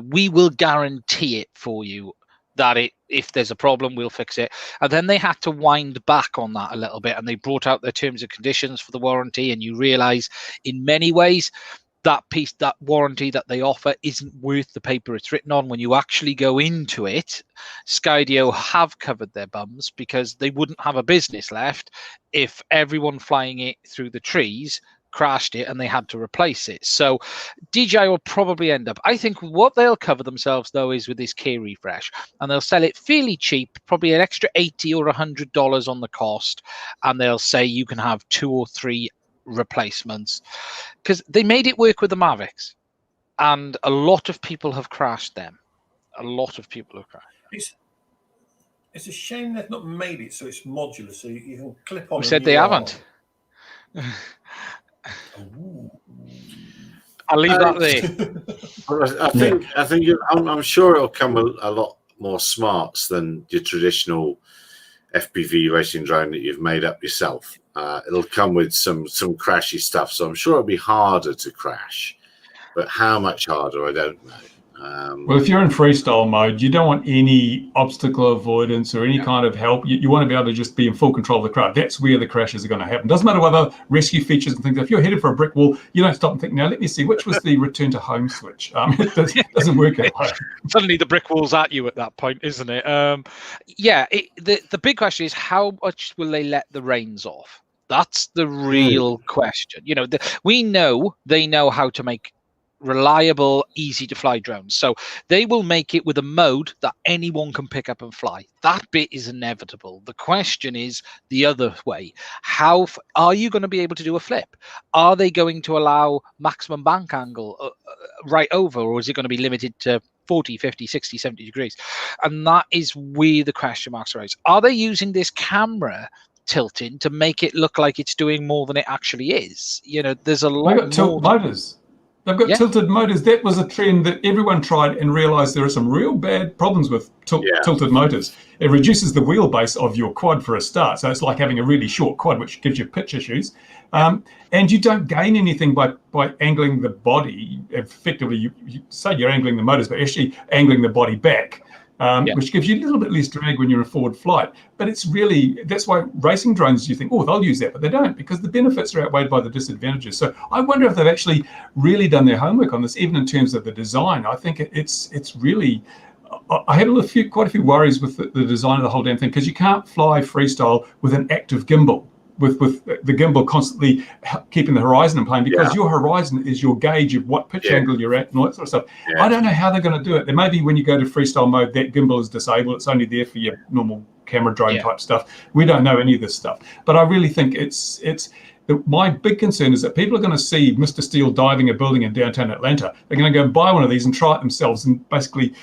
we will guarantee it for you. That if there's a problem, we'll fix it. And then they had to wind back on that a little bit, and they brought out their terms and conditions for the warranty, and you realize in many ways that warranty that they offer isn't worth the paper it's written on. When you actually go into it, Skydio have covered their bums, because they wouldn't have a business left if everyone flying it through the trees crashed it and they had to replace it. So DJI will probably end up, I think what they'll cover themselves though is with this key refresh, and they'll sell it fairly cheap, probably an extra $80 or $100 on the cost, and they'll say you can have 2 or 3 replacements, because they made it work with the Mavics, and a lot of people have crashed them. It's a shame they've not made it so it's modular, so you can clip on. Who said they haven't? I'll leave that there. I think I'm sure it'll come a lot more smarts than your traditional FPV racing drone that you've made up yourself. It'll come with some crashy stuff, so I'm sure it'll be harder to crash. But how much harder, I don't know. Well, if you're in freestyle mode, you don't want any obstacle avoidance or any kind of help. You want to be able to just be in full control of the crowd. That's where the crashes are going to happen. Doesn't matter whether rescue features and things. If you're headed for a brick wall, you don't stop and think, now let me see, which was the return to home switch? It doesn't work that way. Suddenly the brick wall's at you at that point, isn't it? The big question is, how much will they let the reins off? That's the real question. We know they know how to make reliable, easy to fly drones, so they will make it with a mode that anyone can pick up and fly. That bit is inevitable. The question is the other way. How are you going to be able to do a flip? Are they going to allow maximum bank angle right over, or is it going to be limited to 40, 50, 60, 70 degrees? And that is where the question marks arise. Are they using this camera tilting to make it look like it's doing more than it actually is? There's a lot of tilt motors. They've got tilted motors. That was a trend that everyone tried and realized there are some real bad problems with tilted motors. It reduces the wheelbase of your quad for a start. So it's like having a really short quad, which gives you pitch issues. And you don't gain anything by angling the body. Effectively, you say you're angling the motors, but actually angling the body back. Which gives you a little bit less drag when you're in forward flight. But it's really, that's why racing drones, you think, oh, they'll use that, but they don't, because the benefits are outweighed by the disadvantages. So I wonder if they've actually really done their homework on this, even in terms of the design. I think it's really, I had quite a few worries with the design of the whole damn thing, because you can't fly freestyle with an active gimbal. With the gimbal constantly keeping the horizon in plane, because your horizon is your gauge of what pitch angle you're at and all that sort of stuff. I don't know how they're going to do it. There may be when you go to freestyle mode, that gimbal is disabled. It's only there for your normal camera drone type stuff. We don't know any of this stuff. But I really think my big concern is that people are going to see Mr. Steele diving a building in downtown Atlanta. They're going to go and buy one of these and try it themselves and basically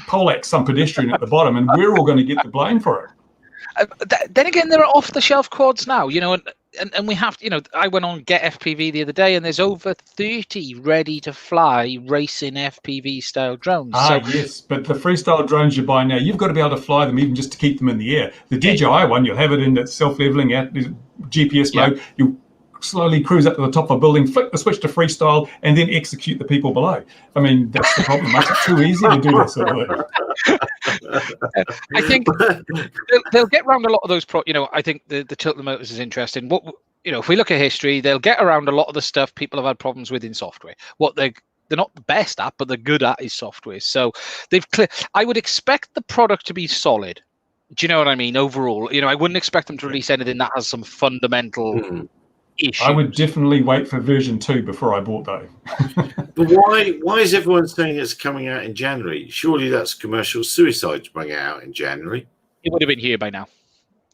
poleaxe some pedestrian at the bottom, and we're all going to get the blame for it. Then again, there are off-the-shelf quads now, and we have, I went on Get FPV the other day, and there's over 30 ready-to-fly racing FPV-style drones. Yes, but the freestyle drones you buy now, you've got to be able to fly them even just to keep them in the air. The DJI one, you'll have it in that self-leveling GPS mode. You slowly cruise up to the top of a building, flick the switch to freestyle, and then execute the people below. I mean, that's the problem. Makes it too easy to do that sort of thing. I think they'll get around a lot of those. I think the tilted motors is interesting. If we look at history, they'll get around a lot of the stuff people have had problems with in software. What they're not the best at, but they're good at is software. So I would expect the product to be solid. Do you know what I mean? Overall, I wouldn't expect them to release anything that has some fundamental issues. I would definitely wait for version 2 before I bought though. But why is everyone saying it's coming out in January? Surely that's commercial suicide to bring it out in January. It would have been here by now.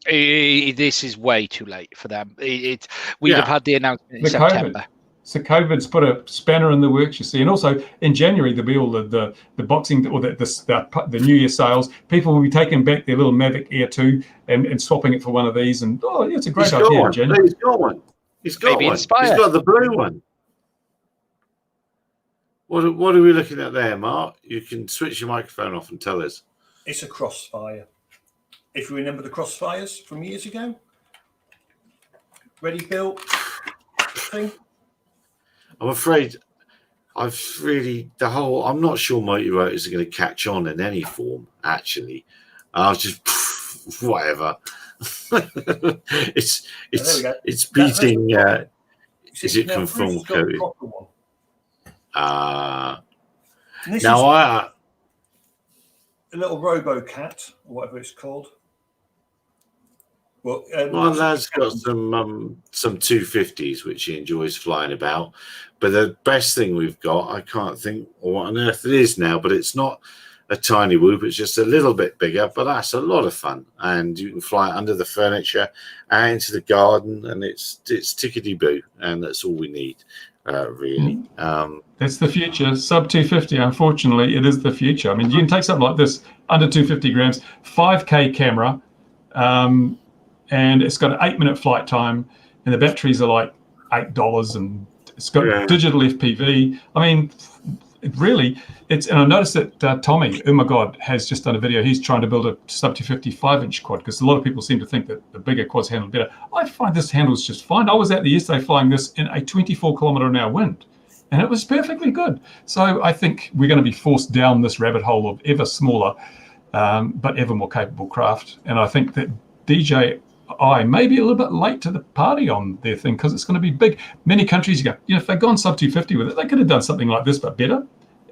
This is way too late for them. We'd have had the announcement in September. So COVID's put a spanner in the works, you see, and also in January there'll be all the boxing or the New Year sales. People will be taking back their little Mavic Air 2 and swapping it for one of these, and it's a great idea. In January. He's got one. He's got one. Inspired. He's got the blue one. What are we looking at there, Mark? You can switch your microphone off and tell us. It's a Crossfire. If you remember the Crossfires from years ago, ready built thing. I'm afraid I'm not sure motormotors are going to catch on in any form, actually. I was just whatever. it's beating is it conform code? Now a little RoboCat or whatever it's called. Well, my lad's got some 250s which he enjoys flying about, but the best thing we've got, I can't think what on earth it is now, but it's not a tiny whoop, it's just a little bit bigger, but that's a lot of fun, and you can fly under the furniture and into the garden, and it's tickety-boo, and that's all we need, really. That's the future. Sub 250, unfortunately, it is the future. I mean, you can take something like this, under 250 grams, 5K camera, and it's got an 8-minute flight time, and the batteries are like $8, and it's got digital FPV. I mean, and I noticed that Tommy, oh my God, has just done a video. He's trying to build a sub 250 5-inch quad, because a lot of people seem to think that the bigger quads handle better. I find this handles just fine. I was out there yesterday flying this in a 24-kilometer-an-hour wind, and it was perfectly good. So I think we're going to be forced down this rabbit hole of ever smaller, but ever more capable craft. And I think that DJI may be a little bit late to the party on their thing, because it's going to be big. Many countries go, if they'd gone sub 250 with it, they could have done something like this, but better.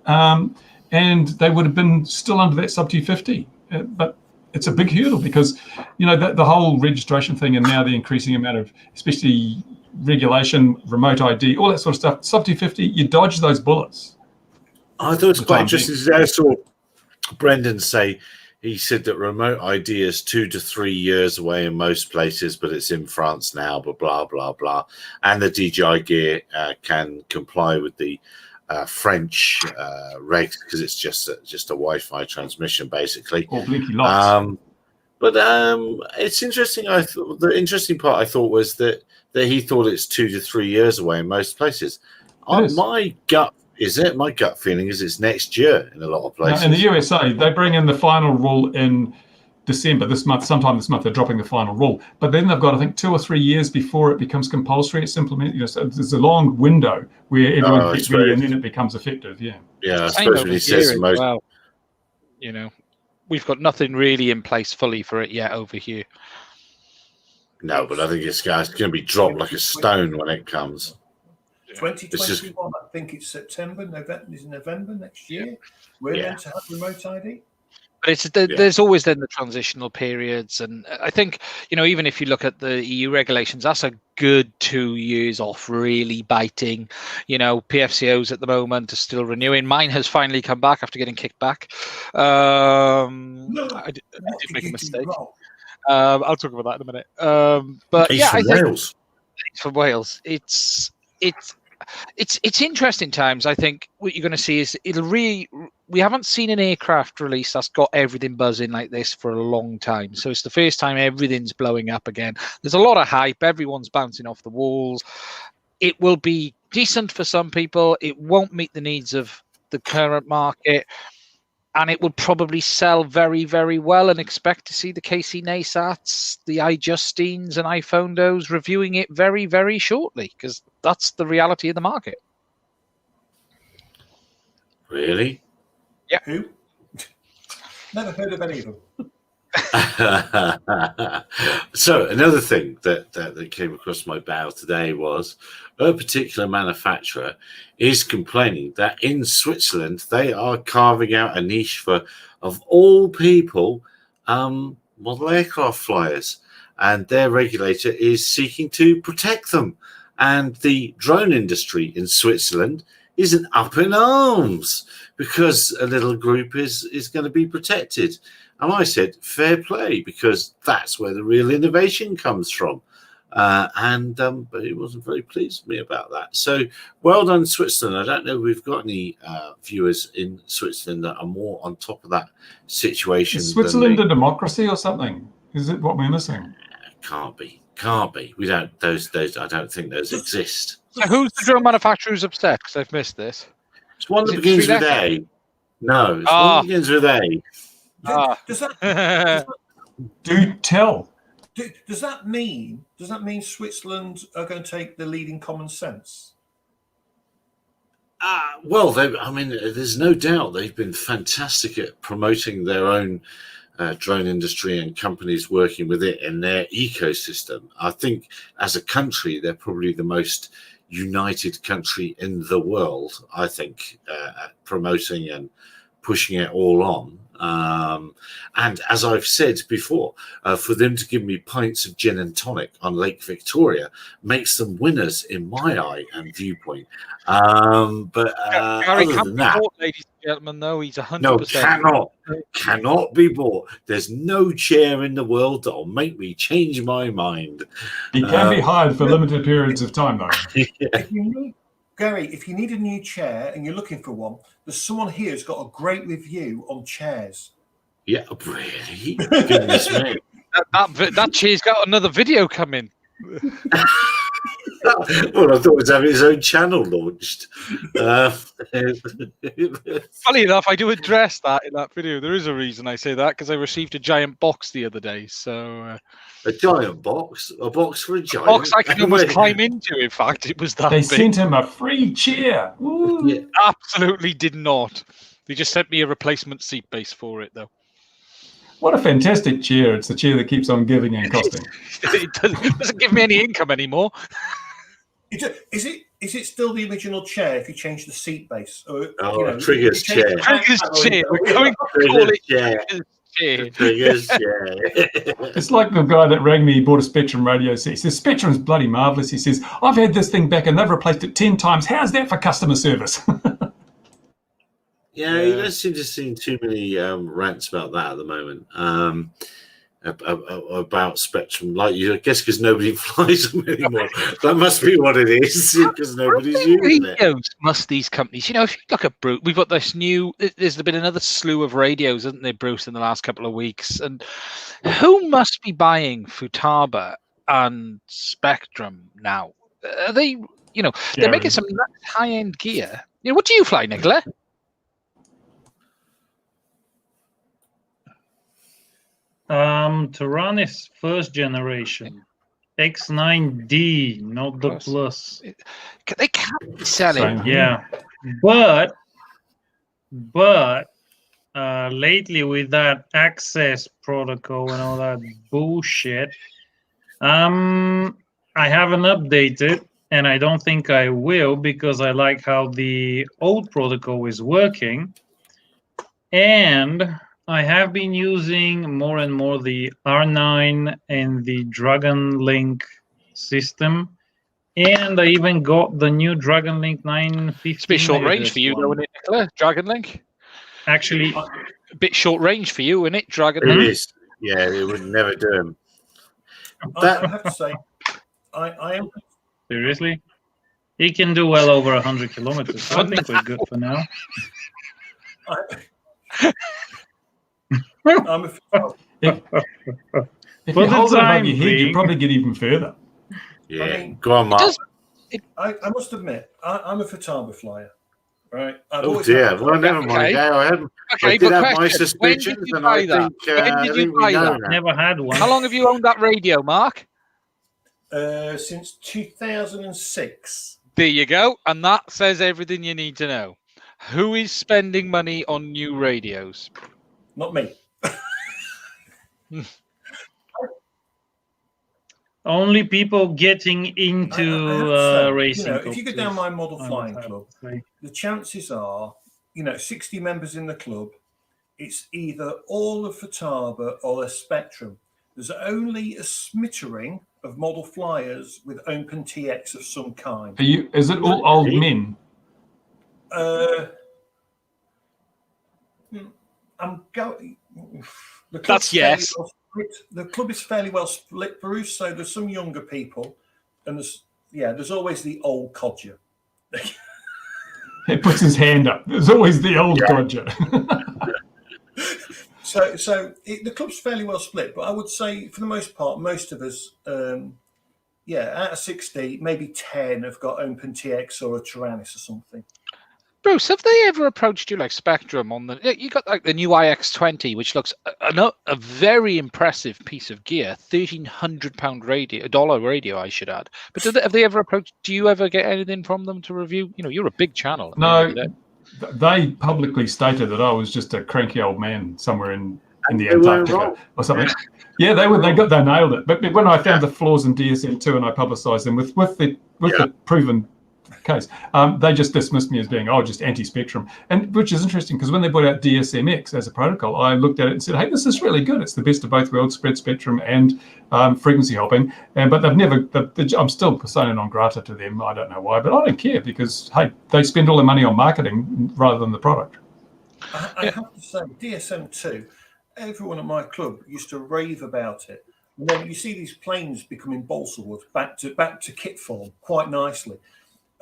And they would have been still under that sub 250. But it's a big hurdle, because, the whole registration thing, and now the increasing amount of, especially regulation, remote ID, all that sort of stuff. Sub 250, you dodge those bullets. I thought it was quite interesting. I saw Brendan say, he said that remote ID is 2 to 3 years away in most places, but it's in France now, but blah, blah, blah. And the DJI gear can comply with the French regs, because it's just a Wi-Fi transmission, basically. Or blinky lights. But it's interesting. The interesting part I thought was that he thought it's 2 to 3 years away in most places. My gut feeling is it's next year in a lot of places. Now, in the USA, they bring in the final rule in December this month. Sometime this month, they're dropping the final rule. But then they've got, I think, 2 or 3 years before it becomes compulsory. It's implemented. So there's a long window where everyone gets ready, and then it becomes effective. Yeah. Yeah, I suppose when he says most. Well, we've got nothing really in place fully for it yet over here. No, but I think it's going to be dropped like a stone when it comes. 2021, I think it's September, November next year. We're meant to have remote ID. But there's always then the transitional periods, and I think even if you look at the EU regulations, that's a good 2 years off really biting. PFCOs at the moment are still renewing. Mine has finally come back after getting kicked back. I did make a mistake. I'll talk about that in a minute. But I think Wales. For Wales, it's interesting times. I think what you're going to see is we haven't seen an aircraft release that's got everything buzzing like this for a long time. So it's the first time everything's blowing up again. There's a lot of hype. Everyone's bouncing off the walls. It will be decent for some people. It won't meet the needs of the current market. And it will probably sell very, very well, and expect to see the KC Naysats, the iJustines and iPhondos reviewing it very, very shortly, because that's the reality of the market. Really? Yeah. Who? Never heard of any of them. So another thing that came across my bow today was a particular manufacturer is complaining that in Switzerland they are carving out a niche for, of all people, model aircraft flyers, and their regulator is seeking to protect them. And the drone industry in Switzerland isn't up in arms because a little group is going to be protected. And I said, fair play, because that's where the real innovation comes from. But he wasn't very pleased with me about that. So well done, Switzerland. I don't know if we've got any viewers in Switzerland that are more on top of that situation. Is Switzerland a democracy or something? Is it what we're missing? Can't be. We don't. Those. I don't think those exist. So who's the drone manufacturer who's upset? Because I've missed this. It's one that begins with A. No, it's one that begins with A. Does that Do tell. Does that mean Switzerland are going to take the lead in common sense? Well, there's no doubt they've been fantastic at promoting their own drone industry and companies working with it in their ecosystem. I think as a country, they're probably the most united country in the world, I think, at promoting and pushing it all on. And as I've said before, for them to give me pints of gin and tonic on Lake Victoria makes them winners in my eye and viewpoint. But Gary other than that, bought, ladies and gentlemen, no, he's 100%. No, cannot be bought. There's no chair in the world that'll make me change my mind. He can be hired for limited periods of time, though. Gary, if you need a new chair and you're looking for one, there's someone here who's got a great review on chairs. Yeah, really? Goodness me. That chair's got another video coming. Well, I thought it was having its own channel launched. Funny enough, I do address that in that video. There is a reason I say that, because I received a giant box the other day. So a giant box? A box for a giant? A box I can almost climb into, in fact. It was that They big. sent him a free chair. Yeah. Absolutely did not. They just sent me a replacement seat base for it, though. What a fantastic chair. It's the chair that keeps on giving and costing. It doesn't give me any income anymore. Is it still the original chair if you change the seat base? Or, Trigger's chair. Trigger's chair. We're going to call it Trigger's chair. It's like the guy that rang me, he bought a Spectrum radio set. He says, Spectrum's bloody marvellous. He says, I've had this thing back and they've replaced it 10 times. How's that for customer service? Yeah, you don't seem to see too many rants about that at the moment. About Spectrum, I guess because nobody flies them anymore. That must be what it is, because nobody's using it. Must these companies, if you look at Bruce, we've got this new. There's been another slew of radios, hasn't there, Bruce, in the last couple of weeks? And who must be buying Futaba and Spectrum now? Are they they're making some high-end gear. What do you fly, Nicola? Taranis first generation. X9D, not the Plus. They can't be selling. Yeah. But lately with that access protocol and all that bullshit, I haven't updated, and I don't think I will, because I like how the old protocol is working. And I have been using more and more the R9 and the Dragon Link system. And I even got the new Dragon Link 950. It's a bit short range for you, though, isn't it, Nicola? Dragon Link? Actually, a bit short range for you, isn't it, Dragon Link? It is. Yeah, it would never do them. I have to say, I am. Seriously? He can do well over 100 kilometers. So I think we're good for now. I'm a if you hold it above your head, you probably get even further. Yeah, I mean, go on, Mark. I must admit, I'm a Futaba flyer, right? Oh dear. Well, never mind. I did have my suspicions, and I think we know that. Never had one. How long have you owned that radio, Mark? Since 2006. There you go, and that says everything you need to know. Who is spending money on new radios? Not me. Only people getting into racing. If you go down my model flying club, the chances are, 60 members in the club, it's either all of Futaba or a Spectrum. There's only a smattering of model flyers with Open TX of some kind. Is it all old men? I'm going. That's yes. The club is fairly well split, Bruce. So there's some younger people, and there's always the old codger. He puts his hand up. There's always the old codger. So the club's fairly well split, but I would say for the most part, most of us, out of 60, maybe 10 have got Open TX or a Taranis or something. Bruce, have they ever approached you like Spectrum on you got like the new iX20, which looks a very impressive piece of gear, £1,300 dollar radio, I should add. But have they ever approached? Do you ever get anything from them to review? You're a big channel. No, they publicly stated that I was just a cranky old man somewhere in the Antarctica or something. Yeah, they nailed it. But when I found the flaws in DSM2 and I publicised them with the proven case, they just dismissed me as being just anti-Spectrum, and which is interesting because when they brought out DSMX as a protocol, I looked at it and said, hey, this is really good. It's the best of both worlds, spread spectrum and frequency hopping. But they've never. I'm still persona non grata to them. I don't know why, but I don't care because hey, they spend all their money on marketing rather than the product. I have to say, DSM2, everyone at my club used to rave about it. And then you see these planes becoming balsa wood back to kit form quite nicely.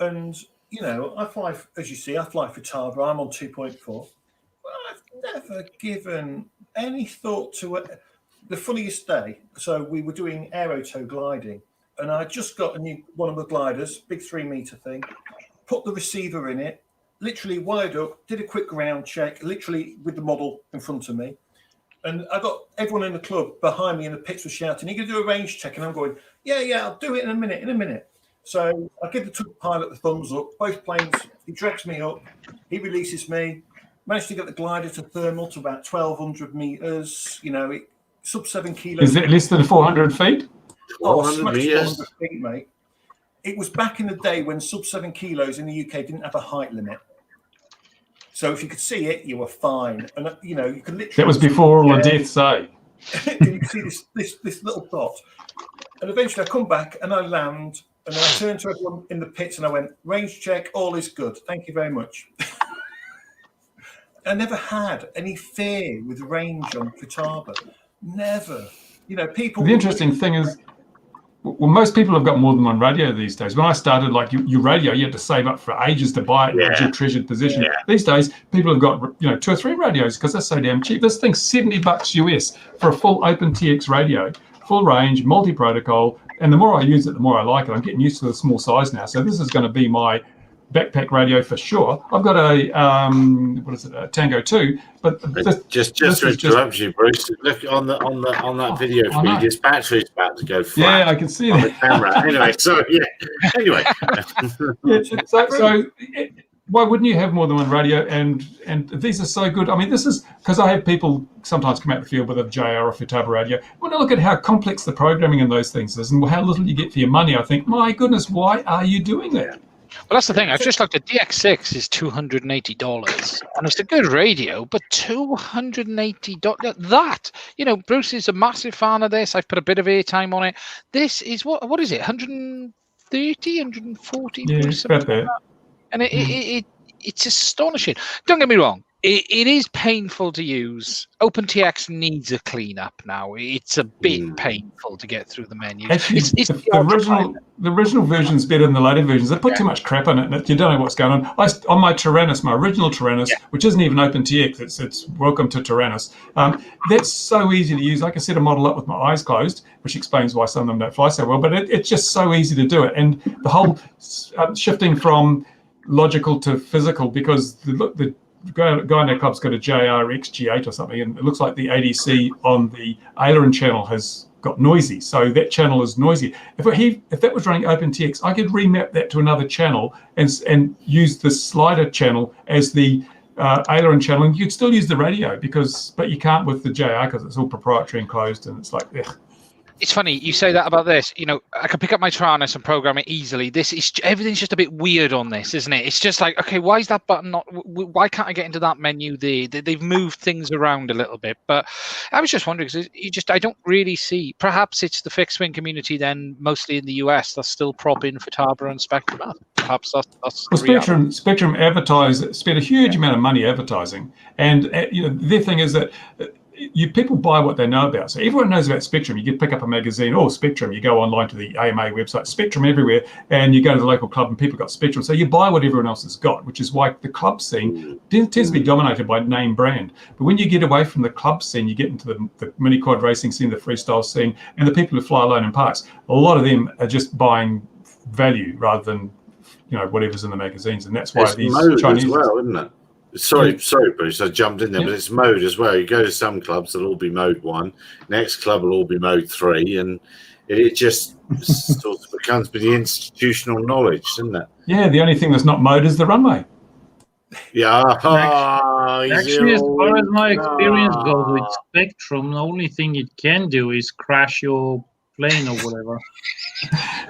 And, I fly, as you see, I fly for Futaba. I'm on 2.4. But I've never given any thought to it. The funniest day, so we were doing aerotow gliding, and I just got one of the gliders, big 3-meter thing, put the receiver in it, literally wired up, did a quick ground check, literally with the model in front of me. And I got everyone in the club behind me in the pits were shouting, "Are you going to do a range check?" And I'm going, yeah, I'll do it in a minute. So I give the tug pilot the thumbs up. Both planes, he drags me up, he releases me, managed to get the glider to thermal to about 1,200 meters. Sub 7 kilos. Is it less than 400 feet? 400 meters, 400 feet, mate. It was back in the day when sub 7 kilos in the UK didn't have a height limit. So if you could see it, you were fine. And you could literally. That was before all the deaths, eh? And you can see this little dot. And eventually I come back and I land. And then I turned to everyone in the pits and I went, range check, all is good. Thank you very much. I never had any fear with range on Futaba. Never. People... The interesting thing is, most people have got more than one radio these days. When I started, like your radio, you had to save up for ages to buy it. It was your treasured possession. Yeah. These days, people have got 2 or 3 radios because they're so damn cheap. This thing's $70 US for a full Open TX radio, full range, multi-protocol, And the more I use it, the more I like it. I'm getting used to the small size now. So this is going to be my backpack radio for sure. I've got a a Tango 2, but just to interrupt you, Bruce. Look on that video feed. His battery's about to go flat. Yeah, I can see on that. The camera. Anyway, so yeah. Anyway, why wouldn't you have more than one radio? And these are so good. I mean, this is because I have people sometimes come out the field with a JR or Futaba radio. When I look at how complex the programming in those things is and how little you get for your money, I think, my goodness, why are you doing that? Well, that's the thing. I've just looked at DX6 is $280, and it's a good radio, but $280. That, Bruce is a massive fan of this. I've put a bit of airtime on it. This is what is it? 130, 140? Yeah, about that. And it's astonishing. Don't get me wrong. It is painful to use. OpenTX needs a cleanup now. It's a bit painful to get through the menus. Actually, the original version is better than the later versions. They put too much crap in it, and you don't know what's going on. On my Tyrannus, my original Tyrannus, which isn't even OpenTX, it's welcome to Tyrannus. That's so easy to use. I can set a model up with my eyes closed, which explains why some of them don't fly so well. But it's just so easy to do it, and the whole shifting from logical to physical, because the guy in our club's got a JR XG8 or something, and it looks like the ADC on the aileron channel has got noisy, so that channel is noisy. If that was running OpenTX, I could remap that to another channel and use the slider channel as the aileron channel, and you could still use the radio but you can't with the JR because it's all proprietary and closed, and it's like, ugh. It's funny you say that about this. I can pick up my Tyrannus and program it easily. Everything's just a bit weird on this, isn't it? It's just like, okay, why is that button not? Why can't I get into that menu there? They've moved things around a little bit. But I was just wondering because I don't really see. Perhaps it's the fixed wing community then, mostly in the US, that's still propping Futaba and Spectrum up. Perhaps that's well, Spectrum spent a huge amount of money advertising, and their thing is that. People buy what they know about. So everyone knows about Spectrum. You get pick up a magazine, Spectrum. You go online to the AMA website, Spectrum everywhere, and you go to the local club and people got Spectrum. So you buy what everyone else has got, which is why the club scene tends to be dominated by name brand. But when you get away from the club scene, you get into the mini quad racing scene, the freestyle scene, and the people who fly alone in parks. A lot of them are just buying value rather than whatever's in the magazines, and that's why it's these mode Chinese as well, isn't it? Sorry, Bruce, I jumped in there, but it's mode as well. You go to some clubs, they'll all be mode 1. Next club will all be mode 3, and it just sort of becomes the institutional knowledge, isn't it? Yeah, the only thing that's not mode is the runway. Yeah. Actually, as far as my experience goes with Spectrum, the only thing it can do is crash your plane or whatever.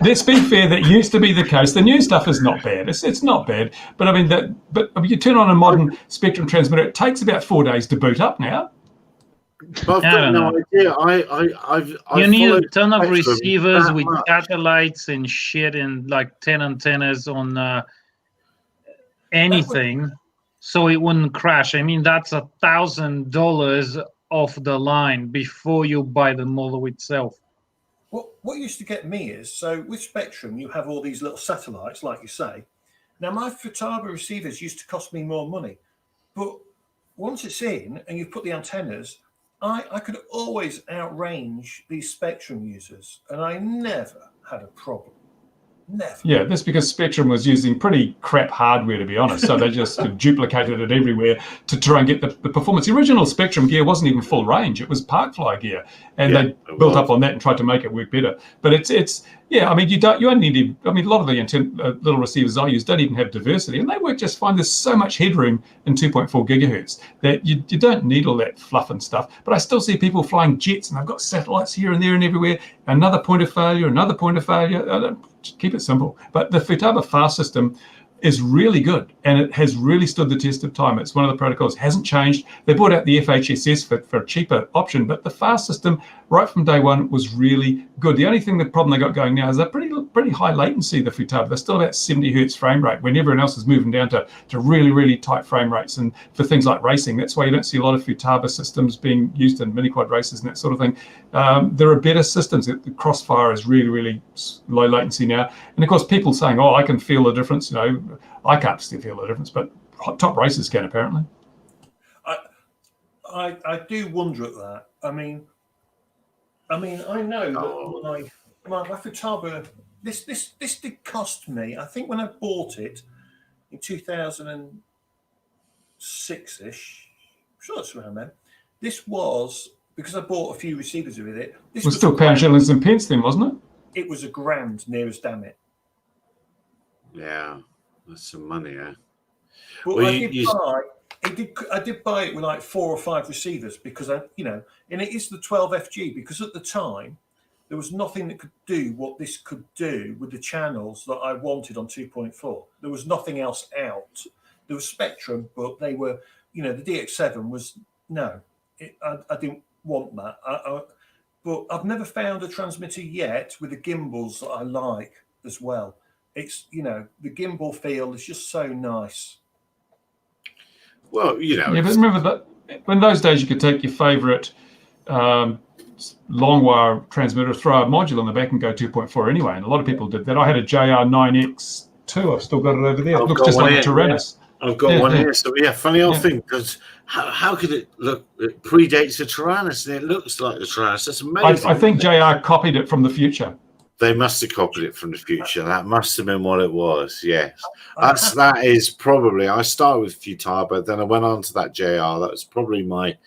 Let's be fair, that used to be the case. The new stuff is not bad. It's not bad. But I mean, you turn on a modern Spectrum transmitter, it takes about 4 days to boot up now. I've got no idea. You need a ton of receivers with satellites and shit, and like 10 antennas on anything, so it wouldn't crash. I mean, that's $1,000 off the line before you buy the model itself. What used to get me is, so with Spectrum, you have all these little satellites, like you say. Now, my Futaba receivers used to cost me more money. But once it's in and you've put the antennas, I could always outrange these Spectrum users, and I never had a problem. Never. Yeah, that's because Spectrum was using pretty crap hardware, to be honest. So they just duplicated it everywhere to try and get the performance. The original Spectrum gear wasn't even full range; it was Parkfly gear, and they built up on that and tried to make it work better. But it's I mean, you only need. I mean, a lot of the little receivers I use don't even have diversity, and they work just fine. There's so much headroom in 2.4 gigahertz that you don't need all that fluff and stuff. But I still see people flying jets, and they've got satellites here and there and everywhere. Another point of failure. Keep it simple. But the Futaba fast system is really good, and it has really stood the test of time. It's one of the protocols, hasn't changed. They brought out the FHSS for a cheaper option, but the fast system right from day one was really good. The only problem they got going now is they're pretty high latency, the Futaba. They're still about 70 hertz frame rate when everyone else is moving down to really, really tight frame rates. And for things like racing, that's why you don't see a lot of Futaba systems being used in mini quad races and that sort of thing. There are better systems. The Crossfire is really, really low latency now. And of course, people saying, I can feel the difference. I can't still feel the difference, but top racers can apparently. I do wonder at that. I mean, I know that my Futaba, this did cost me. I think when I bought it in 2006-ish, I'm sure it's around then. This was because I bought a few receivers with it. This was still pounds, shillings, and pence then, wasn't it? It was £1,000, near as damn it. Yeah, that's some money, yeah. But well, I did buy it with like 4 or 5 receivers because and it is the 12FG because at the time there was nothing that could do what this could do with the channels that I wanted on 2.4. There was nothing else out. There was Spectrum, but they were, the DX7 was I didn't want that. But I've never found a transmitter yet with the gimbals that I like as well. It's the gimbal feel is just so nice. Well, Yeah, but remember that in those days you could take your favourite long wire transmitter, throw a module on the back and go 2.4 anyway. And a lot of people did that. I had a JR9X2. I've still got it over there. It looks just like a Tyrannus. Yeah. I've got one here. So funny old thing, because how could it look? It predates the Tyrannus and it looks like the Tyrannus. That's amazing. I think JR copied it from the future. They must have copied it from the future. That must have been what it was. Yes, that is probably. I started with Futaba, then I went on to that JR. That was probably my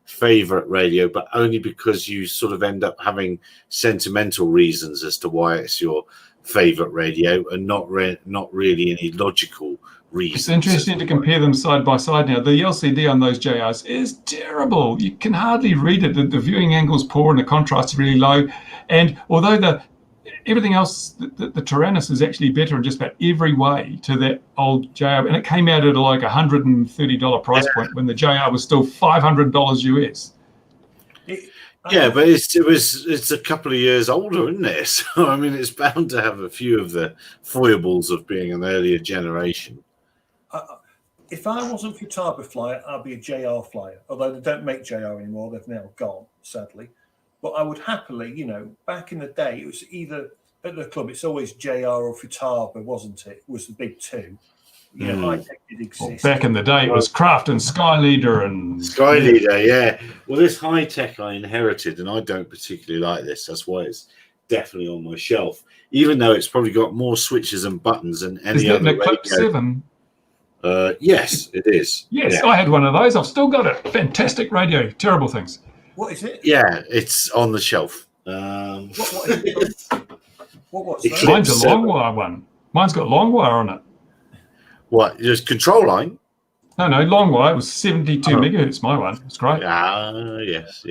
favorite radio, but only because you sort of end up having sentimental reasons as to why it's your favorite radio, and not really any logical reasons. It's interesting to compare them side by side now. The LCD on those JRs is terrible. You can hardly read it. The viewing angle's poor and the contrast is really low. And although everything else, the Tyrannus is actually better in just about every way to that old JR. And it came out at like $130 price point when the JR was still $500 US. Yeah, but it's a couple of years older, isn't it? So, I mean, it's bound to have a few of the foibles of being an earlier generation. If I wasn't a Futaba flyer, I'd be a JR flyer. Although they don't make JR anymore. They've now gone, sadly. But I would happily, back in the day, it was either at the club, it's always JR or Futaba, wasn't it? It was the big two. High-tech did exist. Well, back in the day, it was Kraft and Skyleader yeah. Well, this high-tech I inherited, and I don't particularly like this. That's why it's definitely on my shelf, even though it's probably got more switches and buttons than any other radio. Is that an Eclipse 7? Yes, it is. Yes, yeah. I had one of those. I've still got it. Fantastic radio. Terrible things. What is it? Yeah, it's on the shelf. What is it? What's that? Mine's a long wire one. Mine's got long wire on it. What? Just control line? No, long wire. It was 72 megahertz, my one. It's great. Yes.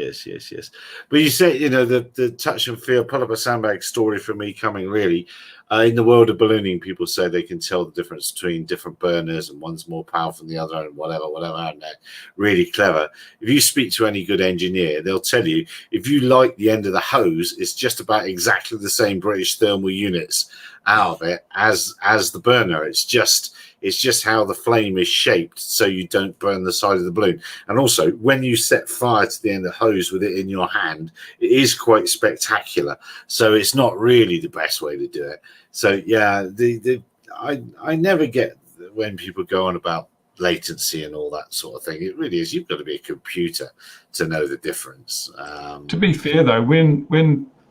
But you say, the touch and feel, pull up a sandbag story for me coming really. In the world of ballooning, people say they can tell the difference between different burners and one's more powerful than the other and whatever, and they're really clever. If you speak to any good engineer, they'll tell you if you like the end of the hose, it's just about exactly the same British thermal units out of it as the burner. It's just how the flame is shaped so you don't burn the side of the balloon. And also, when you set fire to the end of the hose with it in your hand, it is quite spectacular. So it's not really the best way to do it. So yeah, I never get when people go on about latency and all that sort of thing. It really is. You've got to be a computer to know the difference. To be fair though, when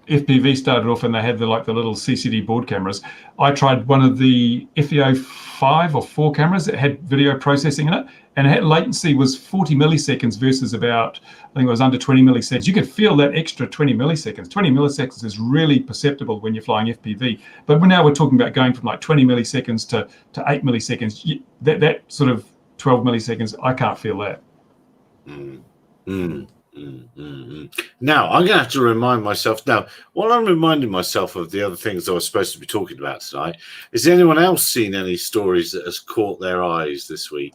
FPV started off and they had the little CCD board cameras, I tried one of the FEO 5 or 4 cameras that had video processing in it, and it had latency was 40 milliseconds versus about, I think it was under 20 milliseconds. You could feel that extra 20 milliseconds. 20 milliseconds is really perceptible when you're flying FPV. But now we're talking about going from 20 milliseconds to 8 milliseconds. That sort of 12 milliseconds, I can't feel that. Now, I'm going to have to remind myself. Now, while I'm reminding myself of the other things I was supposed to be talking about tonight, has anyone else seen any stories that has caught their eyes this week?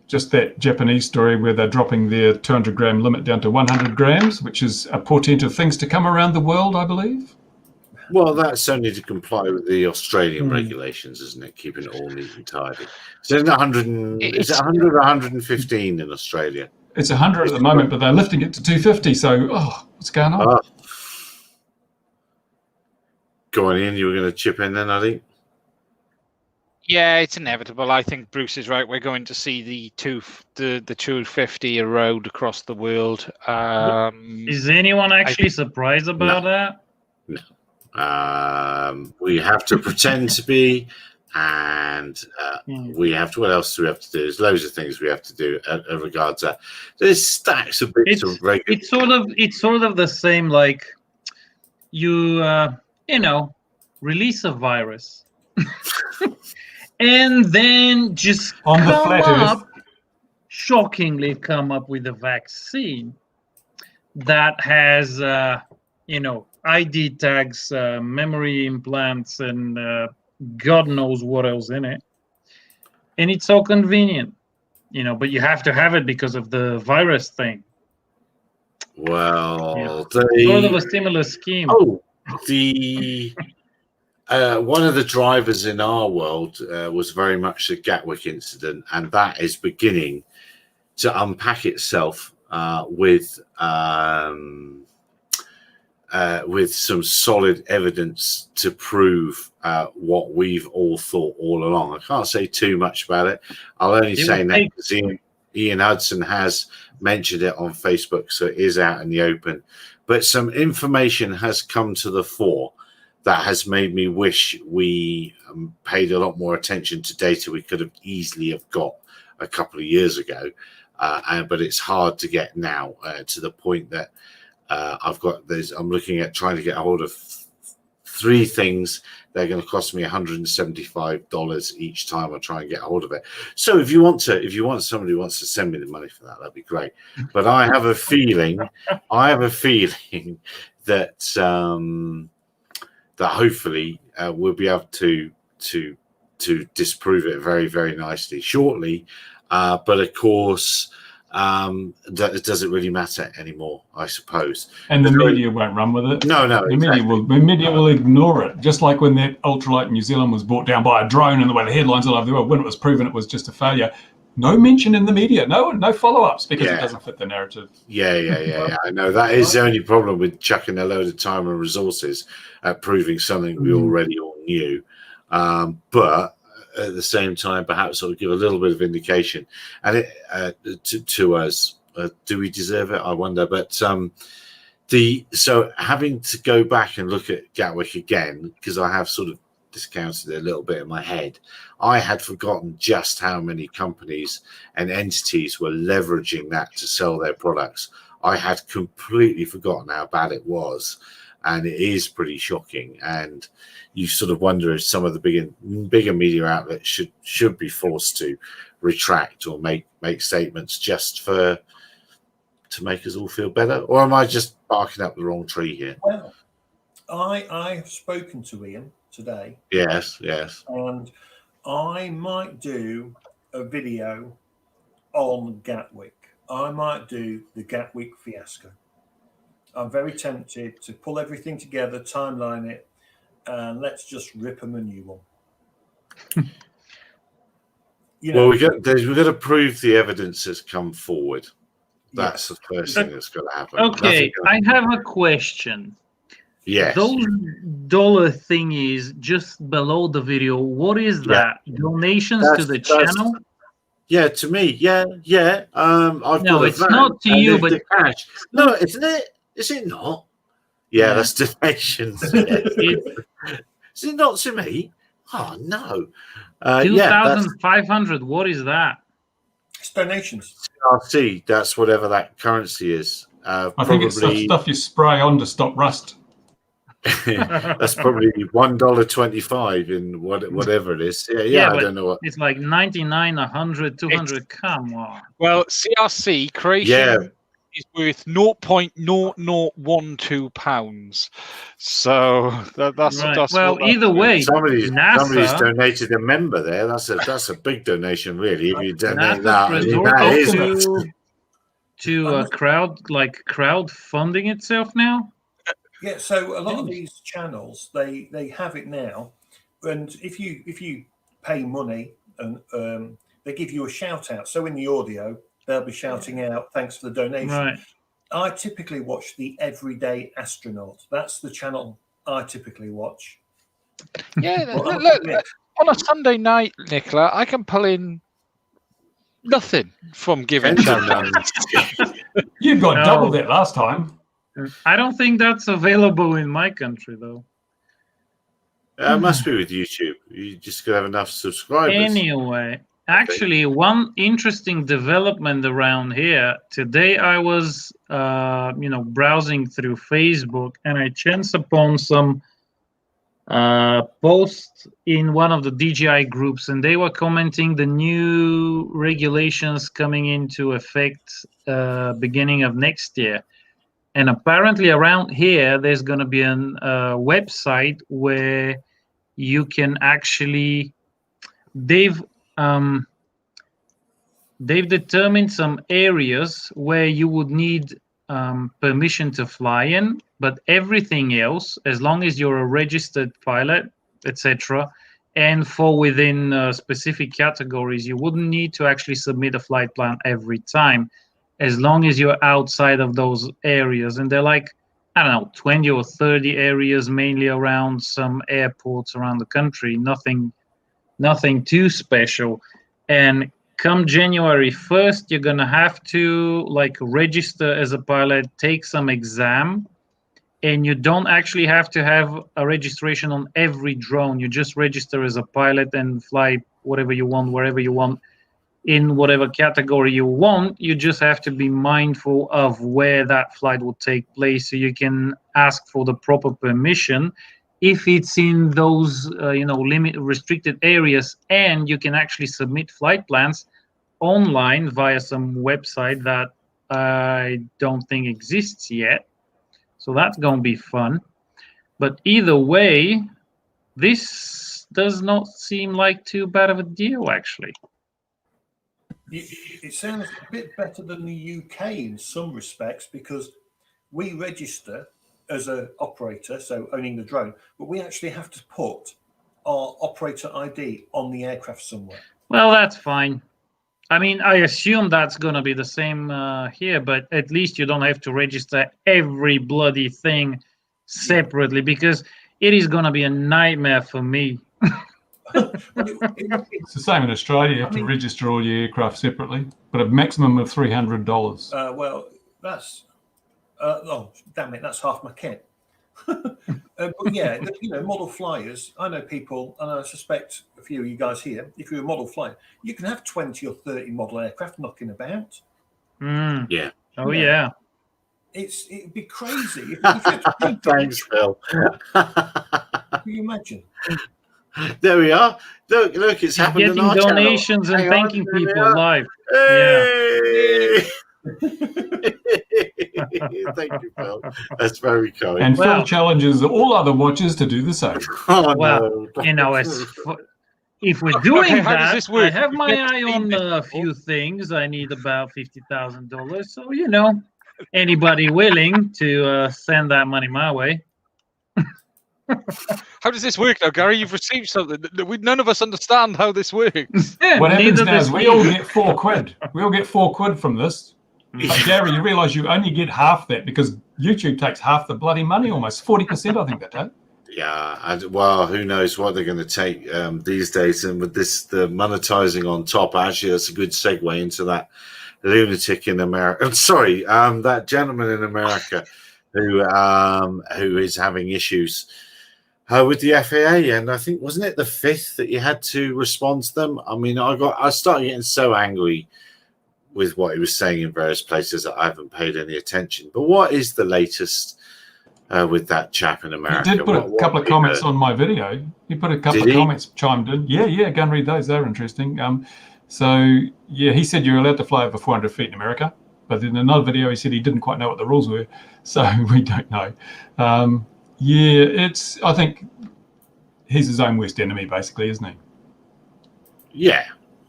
Just that Japanese story where they're dropping their 200-gram limit down to 100 grams, which is a portent of things to come around the world, I believe. Well, that's only to comply with the Australian regulations, isn't it? Keeping it all neat and tidy. So is it 100 or 115 in Australia? It's 100 at the moment, but they're lifting it to 250. So, what's going on? Go on, Ian. You were going to chip in then, I think. Yeah, it's inevitable. I think Bruce is right. We're going to see the 250 erode across the world. Is anyone actually surprised about that? We have to pretend to be, and we have to. What else do we have to do? There's loads of things we have to do in regards to. There's stacks of bits of regular. It's sort of the same. Like you release a virus, and then just shockingly come up with a vaccine that has ID tags, memory implants, and God knows what else in it. And it's so convenient, but you have to have it because of the virus thing. Well, sort of a similar scheme. Oh, one of the drivers in our world was very much the Gatwick incident, and that is beginning to unpack itself with some solid evidence to prove what we've all thought all along. I can't say too much about it. I'll only say that because Ian Hudson has mentioned it on Facebook, so it is out in the open. But some information has come to the fore that has made me wish we paid a lot more attention to data we could have easily have got a couple of years ago. But it's hard to get now to the point that I'm looking at trying to get a hold of 3 things. They're going to cost me $175 each time I try and get a hold of it. So if somebody who wants to send me the money for that, that'd be great. But I have a feeling that that hopefully we'll be able to disprove it very, very nicely shortly. But of course, that it doesn't really matter anymore, I suppose. And the media won't run with it. No, the media will ignore it. Just like when the ultralight in New Zealand was brought down by a drone, and the way the headlines all over the world, when it was proven it was just a failure, no mention in the media, no follow-ups because it doesn't fit the narrative. Yeah. I know that is the only problem with chucking a load of time and resources at proving something we already all knew. But at the same time, perhaps sort of give a little bit of indication, and to us, do we deserve it? I wonder. But so having to go back and look at Gatwick again, because I have sort of discounted it a little bit in my head, I had forgotten just how many companies and entities were leveraging that to sell their products. I had completely forgotten how bad it was, and it is pretty shocking. And you sort of wonder if some of the bigger media outlets should be forced to retract or make statements just to make us all feel better, or am I just barking up the wrong tree here? Well, I have spoken to Ian today. Yes. And I might do a video on Gatwick. I might do the Gatwick fiasco. I'm very tempted to pull everything together, timeline it, and let's just rip them a new one. Well, we've got to prove the evidence has come forward. That's the first thing that's going to happen. Okay, I have a question. Yes. Those dollar thingies just below the video, what is that? Donations to the channel? Yeah, to me. Yeah. It's not to you, but cash. No, isn't it? Is it not? Yeah, that's donations. Is it not to me? Oh no. 2,500. What is that? It's donations. CRC. That's whatever that currency is. I think it's stuff you spray on to stop rust. That's probably $1.25 in whatever it is. Yeah, I don't know what. It's like 99, 100, 200. Come on. Well, CRC creation is worth £0.0012. So that's right. Well, either way, somebody's donated a member there. That's a big donation, really. If you donate to crowdfunding itself now. Yeah, so a lot of these channels they have it now, and if you pay money and they give you a shout out. So in the audio, they'll be shouting out, "Thanks for the donation." Right. I typically watch the Everyday Astronaut. That's the channel I typically watch. Yeah, look, on a Sunday night, Nicola, I can pull in nothing from giving channels. You got doubled it last time. I don't think that's available in my country, though. It must be with YouTube. You just gotta have enough subscribers. Anyway, actually, one interesting development around here today. I was, browsing through Facebook, and I chanced upon some post in one of the DJI groups, and they were commenting the new regulations coming into effect beginning of next year. And apparently around here there's going to be a website where you can actually they've determined some areas where you would need permission to fly in, but everything else, as long as you're a registered pilot, etc., and fall within specific categories, you wouldn't need to actually submit a flight plan every time, as long as you're outside of those areas. And they're like, I don't know, 20 or 30 areas, mainly around some airports around the country, nothing too special. And come January 1st, you're going to have to register as a pilot, take some exam, and you don't actually have to have a registration on every drone. You just register as a pilot and fly whatever you want, wherever you want, in whatever category you want. You just have to be mindful of where that flight will take place, so you can ask for the proper permission if it's in those restricted areas, and you can actually submit flight plans online via some website that I don't think exists yet. So that's going to be fun. But either way, this does not seem like too bad of a deal, actually. It sounds a bit better than the UK in some respects, because we register as an operator, so owning the drone, but we actually have to put our operator ID on the aircraft somewhere. Well, that's fine. I mean, I assume that's going to be the same here, but at least you don't have to register every bloody thing separately, because it is going to be a nightmare for me. It's the same in Australia. You have to register all your aircraft separately, but a maximum of $300. Well, that's damn it, that's half my kit. But yeah, model flyers. I know people, and I suspect a few of you guys here, if you're a model flyer, you can have 20 or 30 model aircraft knocking about. Yeah. Oh yeah. It'd be crazy. If you had to pay Thanks, Phil. Can you imagine? There we are. Look, it's happened. Getting donations and thanking people live. Hey! Yeah. Thank you, Phil. That's very kind. And Phil challenges all other watchers to do the same. Oh, well, no. If we're doing how does that, this work? I have my eye on a few things. I need about $50,000. So, anybody willing to send that money my way. How does this work now, Gary? You've received something. None of us understand how this works. Yeah, what happens now is we all get £4. We all get £4 from this. But Gary, you realise you only get half that, because YouTube takes half the bloody money, almost 40%, I think they take. Yeah, well, who knows what they're going to take these days, and with the monetizing on top. Actually, that's a good segue into that lunatic in America. I'm sorry, that gentleman in America who is having issues with the FAA, and I think, wasn't it the 5th that you had to respond to them? I mean, I started getting so angry with what he was saying in various places that I haven't paid any attention. But what is the latest with that chap in America? He did put a couple of comments on my video. He put a couple of comments chimed in. Yeah, go and read those. They're interesting. He said you're allowed to fly over 400 feet in America. But in another video, he said he didn't quite know what the rules were. So we don't know. I think he's his own worst enemy, basically, isn't he?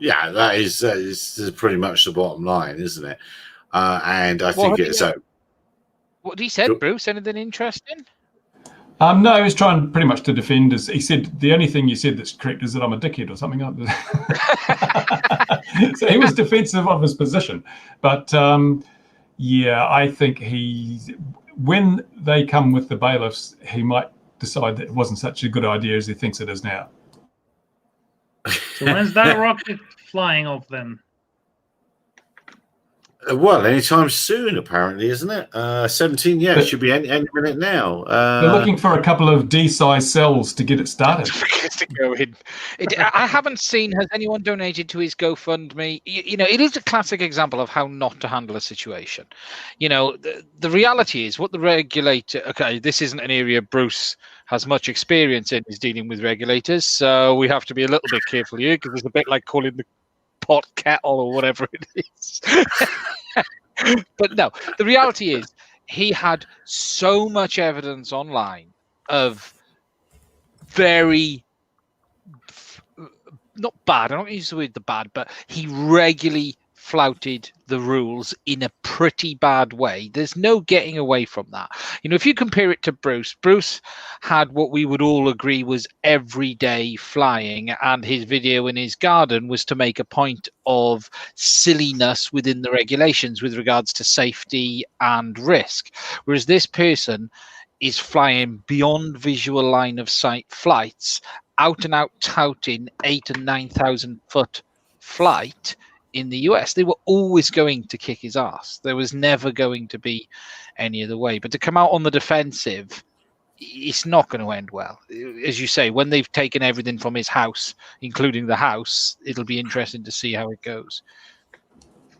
Yeah, that is pretty much the bottom line, isn't it? And I think it's so. What he said, Bruce? Anything interesting? No, he was trying pretty much to defend us. He said the only thing you said that's correct is that I'm a dickhead or something like that. So he was defensive of his position. But I think when they come with the bailiffs, he might decide that it wasn't such a good idea as he thinks it is now. So when's that rocket flying off then? Well, anytime soon, apparently, isn't it? 17, yeah, it should be any minute now. They're looking for a couple of D-size cells to get it started. To go in. I haven't seen, has anyone donated to his GoFundMe? You know, it is a classic example of how not to handle a situation. You know, the reality is what the regulator, okay, this isn't an area Bruce has much experience in, is dealing with regulators. So we have to be a little bit careful here, because it's a bit like calling the pot kettle or whatever it is. But no, the reality is he had so much evidence online of very not bad, I don't use the word the bad, but he regularly flouted the rules in a pretty bad way. There's no getting away from that. You know, if you compare it to Bruce had what we would all agree was everyday flying, and his video in his garden was to make a point of silliness within the regulations with regards to safety and risk. Whereas this person is flying beyond visual line of sight flights, out and out touting 8,000 and 9,000 foot flight in the US. They were always going to kick his ass. There was never going to be any other way. But to come out on the defensive, it's not going to end well. As you say, when they've taken everything from his house, including the house, it'll be interesting to see how it goes.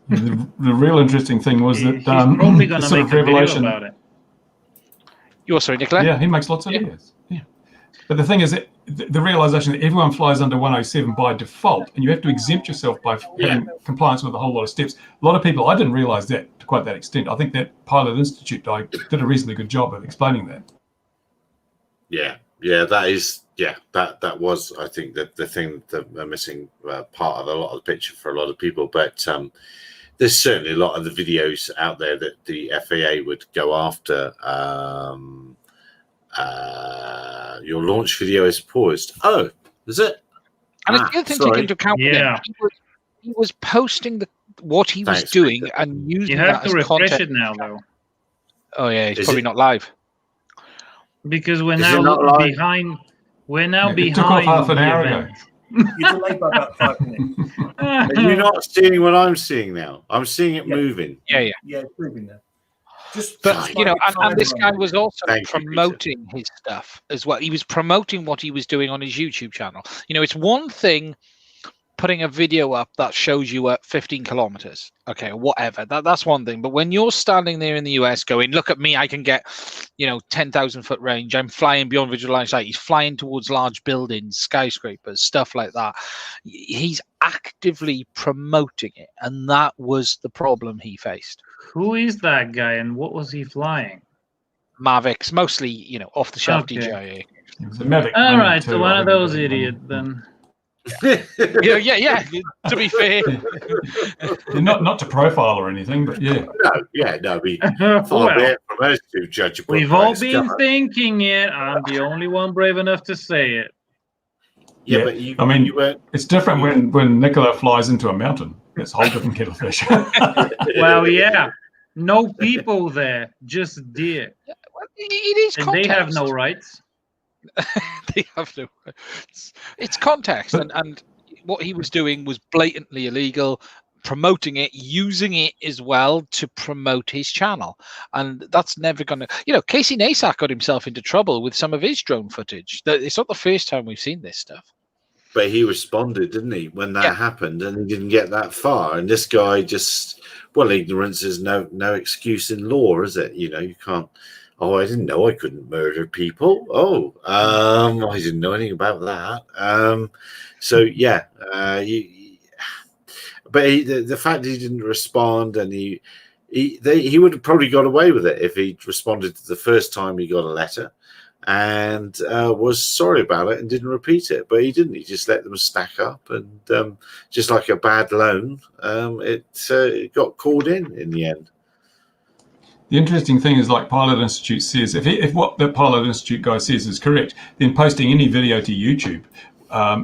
The real interesting thing was that he's probably going to make a revelation video about it. You're sorry, Nicola? Yeah, he makes lots of videos. Yeah. But the thing is that the realization that everyone flies under 107 by default, and you have to exempt yourself by having compliance with a whole lot of steps. A lot of people, I didn't realize that to quite that extent. I think that Pilot Institute guy did a reasonably good job of explaining that. Yeah, that was, I think, the thing, the missing part of a lot of the picture for a lot of people. But there's certainly a lot of the videos out there that the FAA would go after. Your launch video is paused. Oh, is it? And it's the other thing to take into account. Yeah. He was posting what he was doing and using You have that to as refresh content. it now, though. Oh yeah, it's probably not live. Because we're Is now it not live? behind. We're now It behind. took off half an the hour event. ago. You're delayed by about 5 minutes. Are you not seeing what I'm seeing now? I'm seeing it moving. Yeah. Yeah, it's moving now. But you know, and this guy was also Thank you, promoting his stuff as well. He was promoting what he was doing on his YouTube channel. You know, it's one thing putting a video up that shows you at 15 kilometers, okay, or whatever. That's one thing. But when you're standing there in the US going, look at me, I can get, 10,000 foot range. I'm flying beyond visual line of sight. He's flying towards large buildings, skyscrapers, stuff like that. He's actively promoting it. And that was the problem he faced. Who is that guy and what was he flying? Mavics, mostly, off the shelf DJI. It was a Mavic. All right, so one of those idiots then. Yeah. To be fair, not to profile or anything, but yeah. No, we far be it from us to judge. We've all been thinking it. I'm the only one brave enough to say it. Yeah, but you weren't. It's different when Nicola flies into a mountain. It's a whole different kettle of fish. Well, yeah, no people there, just deer. Well, it is. And context. they have no rights. They have no rights. It's context, and what he was doing was blatantly illegal. Promoting it, using it as well to promote his channel, and that's never going to. Casey Neistat got himself into trouble with some of his drone footage. It's not the first time we've seen this stuff. But he responded, didn't he, when that happened, and he didn't get that far. And this guy just, ignorance is no excuse in law, is it? You can't. Oh, I didn't know I couldn't murder people. I didn't know anything about that. But the fact that he didn't respond, and he would have probably got away with it if he'd responded the first time he got a letter and was sorry about it and didn't repeat it. But he didn't. He just let them stack up, and just like a bad loan, it got called in the end. The interesting thing is, like Pilot Institute says, if what the Pilot Institute guy says is correct, then posting any video to YouTube,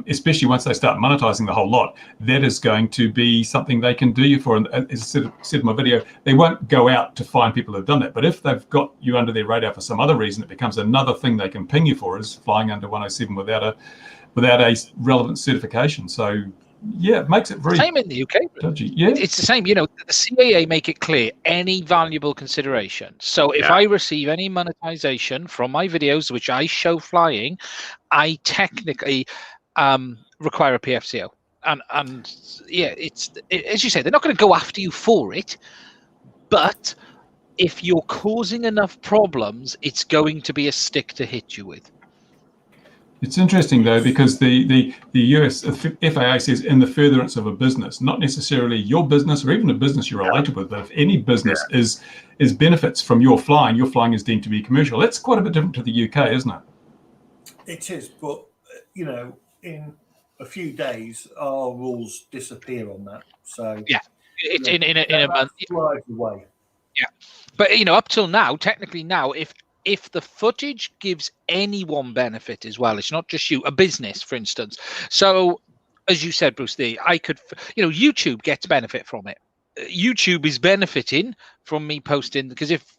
especially once they start monetizing the whole lot, that is going to be something they can do you for. And as I said in my video, they won't go out to find people who've done that. But if they've got you under their radar for some other reason, it becomes another thing they can ping you for, is flying under 107 without a relevant certification. So Yeah, it makes it very same in the UK. dodgy. Yeah, it's the same. You know, the CAA make it clear any valuable consideration. So if I receive any monetization from my videos, which I show flying, I technically require a PFCO. And yeah, as you say, they're not going to go after you for it, but if you're causing enough problems, it's going to be a stick to hit you with. it's interesting though, because the US FAA says in the furtherance of a business, not necessarily your business or even a business you're related with, but if any business is benefits from your flying is deemed to be commercial. That's quite a bit different to the UK, isn't it? It is, but you know, in a few days, our rules disappear on that. So yeah, it's in a month. Flies away. Yeah, but you know, up till now, technically now, if the footage gives anyone benefit as well, it's not just you, a business, for instance. So, as you said, Bruce Lee, I could, you know, YouTube gets benefit from it. YouTube is benefiting from me posting because if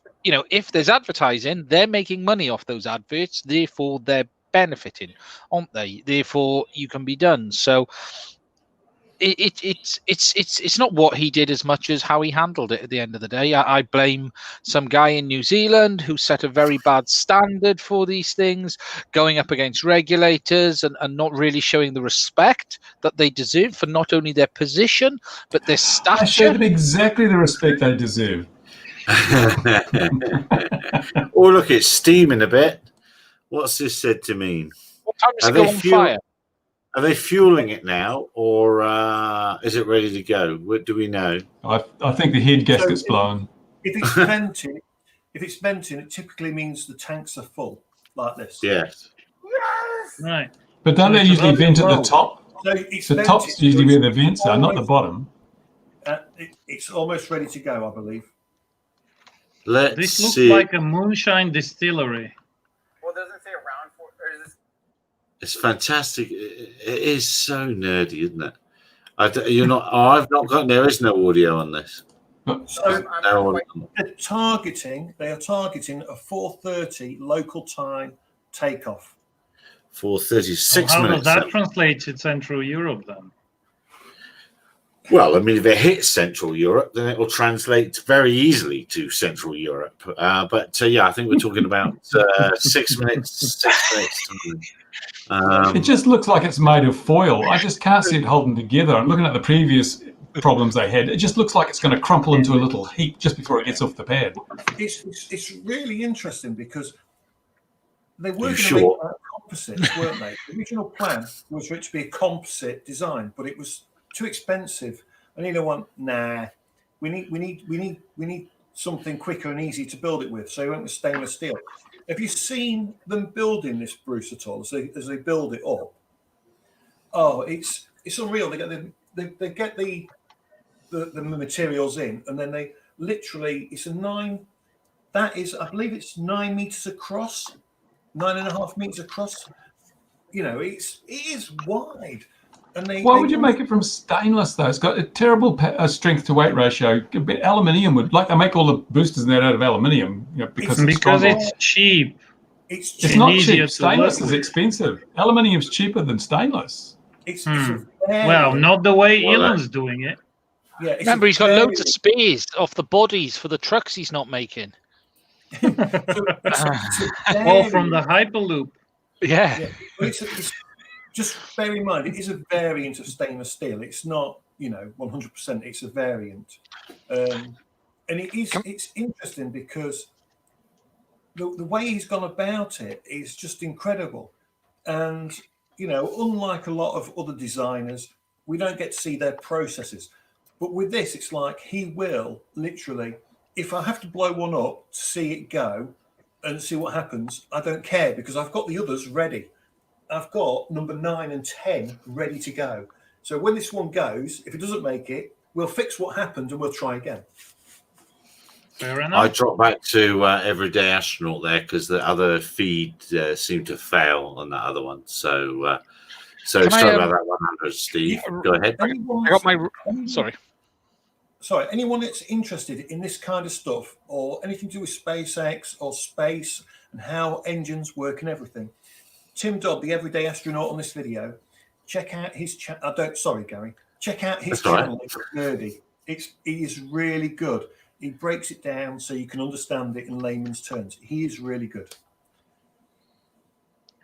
there's advertising, they're making money off those adverts. Therefore, they're benefiting, aren't they? Therefore, you can be done. So. It's not what he did as much as how he handled it at the end of the day. I blame some guy in New Zealand who set a very bad standard for these things, going up against regulators and not really showing the respect that they deserve for not only their position, but their stature. I showed them exactly the respect they deserve. Oh, look, it's steaming a bit. What's this said to mean? What time does it go on fire? Are they fueling it now, or is it ready to go? What do we know? I think the head gasket's blown. If it's venting, it typically means the tanks are full, like this. Yes. Right. But don't they usually vent at the top? So the top's usually where the vents are, not the bottom. It's almost ready to go, I believe. This looks like a moonshine distillery. Well, does it say around for? Or is this? It's fantastic. It is so nerdy, isn't it? You're not. Oh, I've not got. There is no audio on this. So they're targeting. They are targeting a 4:30 local time takeoff. 4:36 how minutes. How does that translate to Central Europe then? Well, I mean, if it hits Central Europe, then it will translate very easily to Central Europe. But yeah, I think we're talking about 6 minutes. 6 minutes. It just looks like it's made of foil. I just can't see it holding together. I'm looking at the previous problems they had. It just looks like it's going to crumple into a little heap just before it gets off the pad. It's really interesting because they were going to make composites, weren't they? The original plan was for it to be a composite design, but it was too expensive. And you know what? Nah, we need something quicker and easy to build it with. So we went with stainless steel. Have you seen them building this, Bruce, at all? As they build it up? Oh, it's unreal. They get the materials in, and then they literally I believe it's 9 meters across, 9.5 meters across. You know, it is wide. And why would you make it from stainless though? It's got a terrible strength to weight ratio. Aluminium would, like, they make all the boosters and that out of aluminium, you know, because it's cheap. It's not cheap. Stainless is expensive. Aluminium's cheaper than stainless. Well, not the way Elon's doing it. Yeah, remember, he's got loads of spares off the bodies for the trucks he's not making. All from the Hyperloop. Yeah. Just bear in mind, it is a variant of stainless steel. It's not, 100%. It's a variant, and it's interesting because the way he's gone about it is just incredible. And unlike a lot of other designers, we don't get to see their processes. But with this, it's like he will literally, if I have to blow one up to see it go and see what happens, I don't care because I've got the others ready. I've got number 9 and 10 ready to go. So when this one goes, if it doesn't make it, we'll fix what happened and we'll try again. Fair enough. I dropped back to Everyday Astronaut there because the other feed seemed to fail on that other one. So sorry about that 100, Steve. Go ahead. I got my... Sorry. Sorry, anyone that's interested in this kind of stuff or anything to do with SpaceX or space and how engines work and everything, Tim Dodd, the Everyday Astronaut, on this video, check out his channel. Sorry, Gary. Check out his That's channel. It's nerdy. He is really good. He breaks it down so you can understand it in layman's terms. He is really good.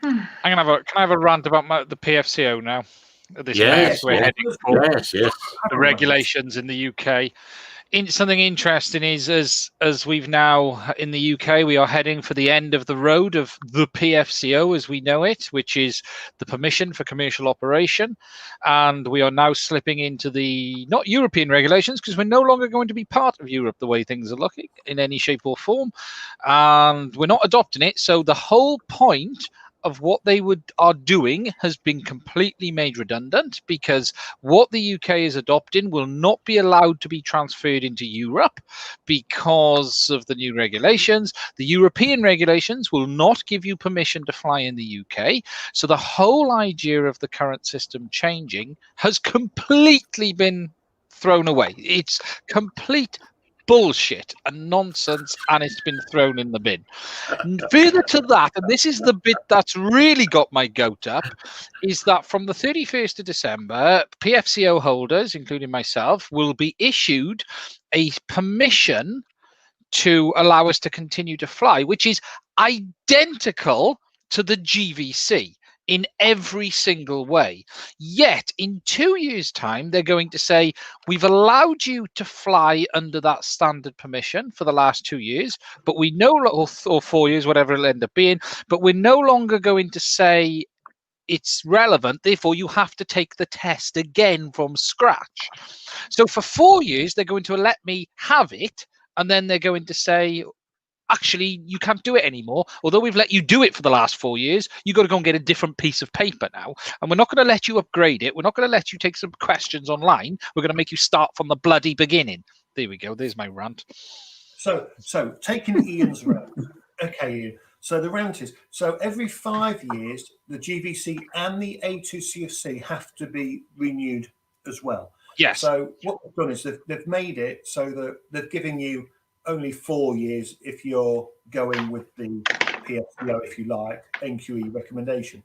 Can I have a rant about the PFCO now? This Yes, we're heading for. Yes. The regulations in the UK. Something interesting is, as we've now in the UK, we are heading for the end of the road of the PFCO as we know it, which is the permission for commercial operation, and we are now slipping into the not European regulations because we're no longer going to be part of Europe the way things are looking in any shape or form, and we're not adopting it. So the whole point of what they are doing has been completely made redundant, because what the UK is adopting will not be allowed to be transferred into Europe because of the new regulations. The European regulations will not give you permission to fly in the UK. So the whole idea of the current system changing has completely been thrown away. It's complete bullshit and nonsense, and it's been thrown in the bin. Further to that, and this is the bit that's really got my goat up, is that from the 31st of December, PFCO holders, including myself, will be issued a permission to allow us to continue to fly, which is identical to the GVC in every single way. Yet in 2 years' time, they're going to say, we've allowed you to fly under that standard permission for the last 2 years, but we no longer, or 4 years, whatever it'll end up being, but we're no longer going to say it's relevant. Therefore, you have to take the test again from scratch. So for 4 years, they're going to let me have it, and then they're going to say, actually, you can't do it anymore. Although we've let you do it for the last 4 years, you've got to go and get a different piece of paper now. And we're not going to let you upgrade it. We're not going to let you take some questions online. We're going to make you start from the bloody beginning. There we go. There's my rant. So taking Ian's rant. Okay, Ian. So the rant is, so every 5 years, the GVC and the A2CFC have to be renewed as well. Yes. So what they've done is they've made it so that they've given you only 4 years if you're going with the PFCO, if you like, NQE recommendation.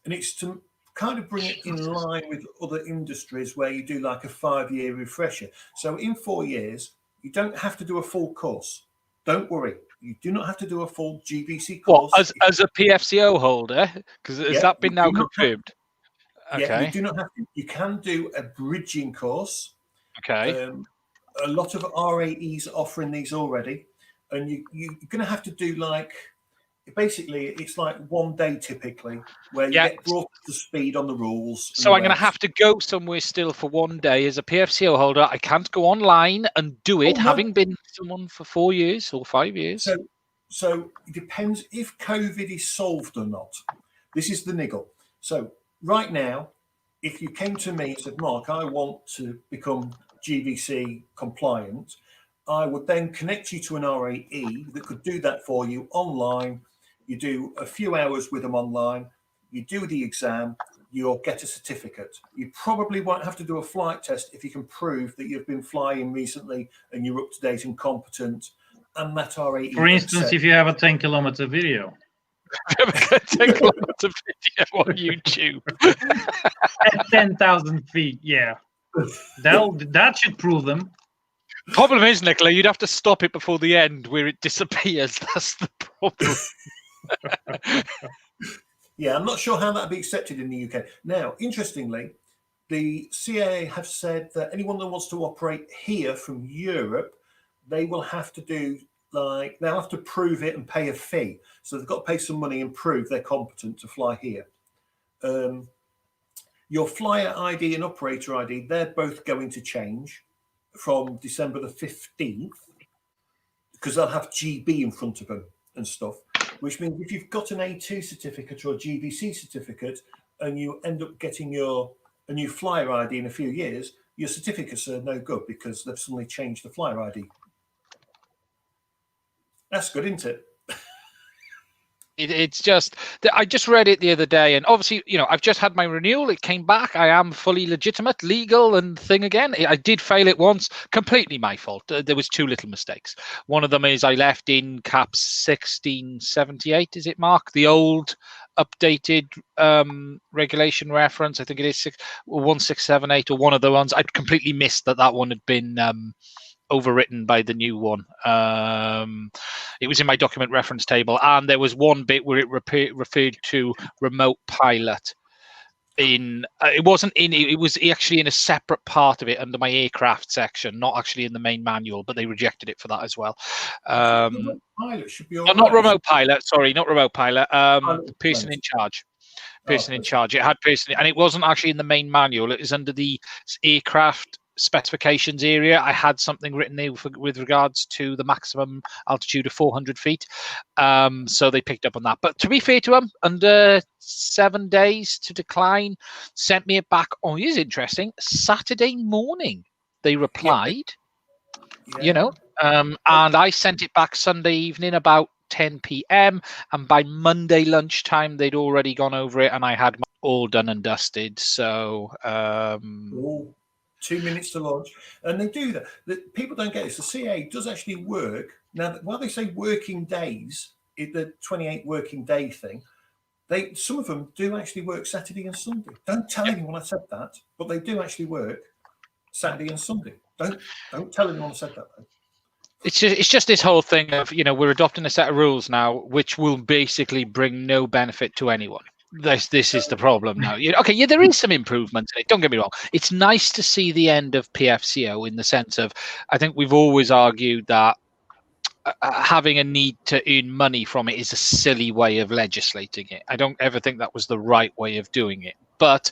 And it's to kind of bring it in line with other industries where you do like a 5-year refresher. So in 4 years, you don't have to do a full course. Don't worry. You do not have to do a full GVC course. What, as a PFCO holder? Because has that been now confirmed? Yeah, you do not have to. You can do a bridging course. Okay. A lot of RAEs are offering these already, and you're going to have to do basically it's like 1 day typically where you get brought up to speed on the rules. So I'm going to have to go somewhere still for 1 day as a PFCO holder. I can't go online and do it, having been someone for 4 years or 5 years. So it depends if COVID is solved or not. This is the niggle. So right now, if you came to me and said, Mark, I want to become GVC compliant, I would then connect you to an RAE that could do that for you online. You do a few hours with them online, you do the exam, you'll get a certificate. You probably won't have to do a flight test if you can prove that you've been flying recently and you're up to date and competent, and that RAE. For instance, if you have a 10-kilometer video. 10-kilometer video on YouTube. At 10,000 feet, yeah. That should prove them. Problem is, Nicola, you'd have to stop it before the end where it disappears. That's the problem. Yeah, I'm not sure how that'd be accepted in the UK. Now, interestingly, the CAA have said that anyone that wants to operate here from Europe, they will have to do they'll have to prove it and pay a fee. So they've got to pay some money and prove they're competent to fly here. Your flyer ID and operator ID, they're both going to change from December the 15th because they'll have GB in front of them and stuff, which means if you've got an A2 certificate or a GVC certificate and you end up getting a new flyer ID in a few years, your certificates are no good because they've suddenly changed the flyer ID. That's good, isn't it? It's just, I just read it the other day, and obviously, I've just had my renewal. It came back. I am fully legitimate, legal, and thing again. I did fail it once, completely my fault. There was 2 little mistakes. One of them is I left in caps 1678. Is it, Mark? The old updated regulation reference. I think it is 1678 or one of the ones. I'd completely missed that one had been overwritten by the new one. It was in my document reference table, and there was one bit where it referred to remote pilot. It was actually in a separate part of it under my aircraft section, not actually in the main manual, but they rejected it for that as well. Pilot should be not remote pilot. Sorry, not remote pilot. Person in charge. Person in charge. It had person, and it wasn't actually in the main manual. It was under the aircraft specifications area. I had something written there with regards to the maximum altitude of 400 feet. So they picked up on that. But to be fair to them, under 7 days to decline, sent me it back. Oh, it is interesting. Saturday morning, they replied. Yeah. And I sent it back Sunday evening about 10 p.m. and by Monday lunchtime they'd already gone over it, and I had all done and dusted. So 2 minutes to launch, and they do that. People don't get this. The CA does actually work now. While they say working days, the 28 working day thing, some of them do actually work Saturday and Sunday. Don't tell anyone I said that, but they do actually work Saturday and Sunday. Don't tell anyone I said that, though. It's just this whole thing of, we're adopting a set of rules now, which will basically bring no benefit to anyone. This is the problem now. There is some improvement in it. Don't get me wrong. It's nice to see the end of PFCO in the sense of, I think we've always argued that having a need to earn money from it is a silly way of legislating it. I don't ever think that was the right way of doing it. But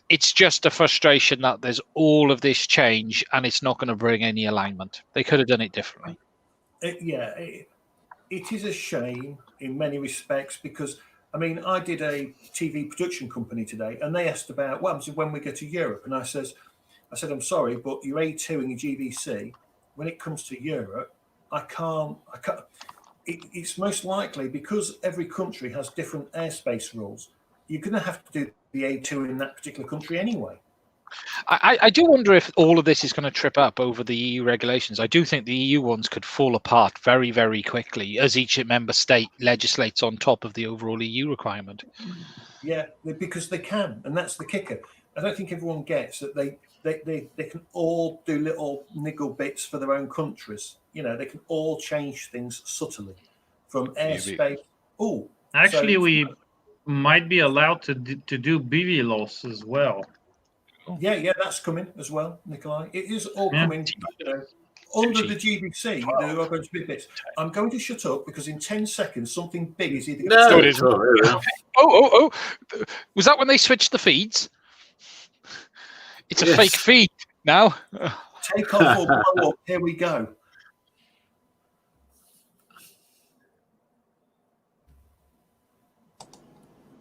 it's just a frustration that there's all of this change and it's not going to bring any alignment. They could have done it differently. It is a shame in many respects because, I did a TV production company today, and they asked about what happens when we go to Europe. And I said, I'm sorry, but your A2 and your GVC, when it comes to Europe, I can't. It's most likely because every country has different airspace rules. You're going to have to do the A2 in that particular country anyway. I do wonder if all of this is going to trip up over the EU regulations. I do think the EU ones could fall apart very, very quickly as each member state legislates on top of the overall EU requirement. Yeah, because they can, and that's the kicker. I don't think everyone gets that they can all do little niggle bits for their own countries. They can all change things subtly from airspace. Actually, we might be allowed to do BV loss as well. Yeah, that's coming as well, Nikolai. It is all coming under the GBC. There are going to be bits. I'm going to shut up because in 10 seconds something big is either going to Oh! Was that when they switched the feeds? It's a fake feed now. Take off or blow up. Here we go.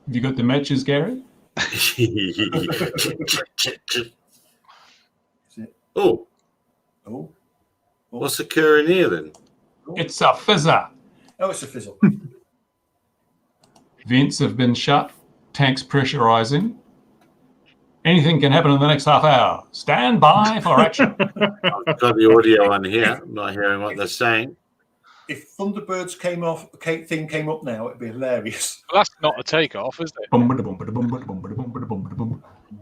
Have you got the matches, Gary? What's occurring here then? It's a fizzer. It's a fizzle. Vents have been shut. Tanks pressurizing. Anything can happen in the next half hour. Stand by for action. I've got the audio on here. I'm not hearing what they're saying. If Thunderbird's came up now, it'd be hilarious. Well, that's not a takeoff, is it?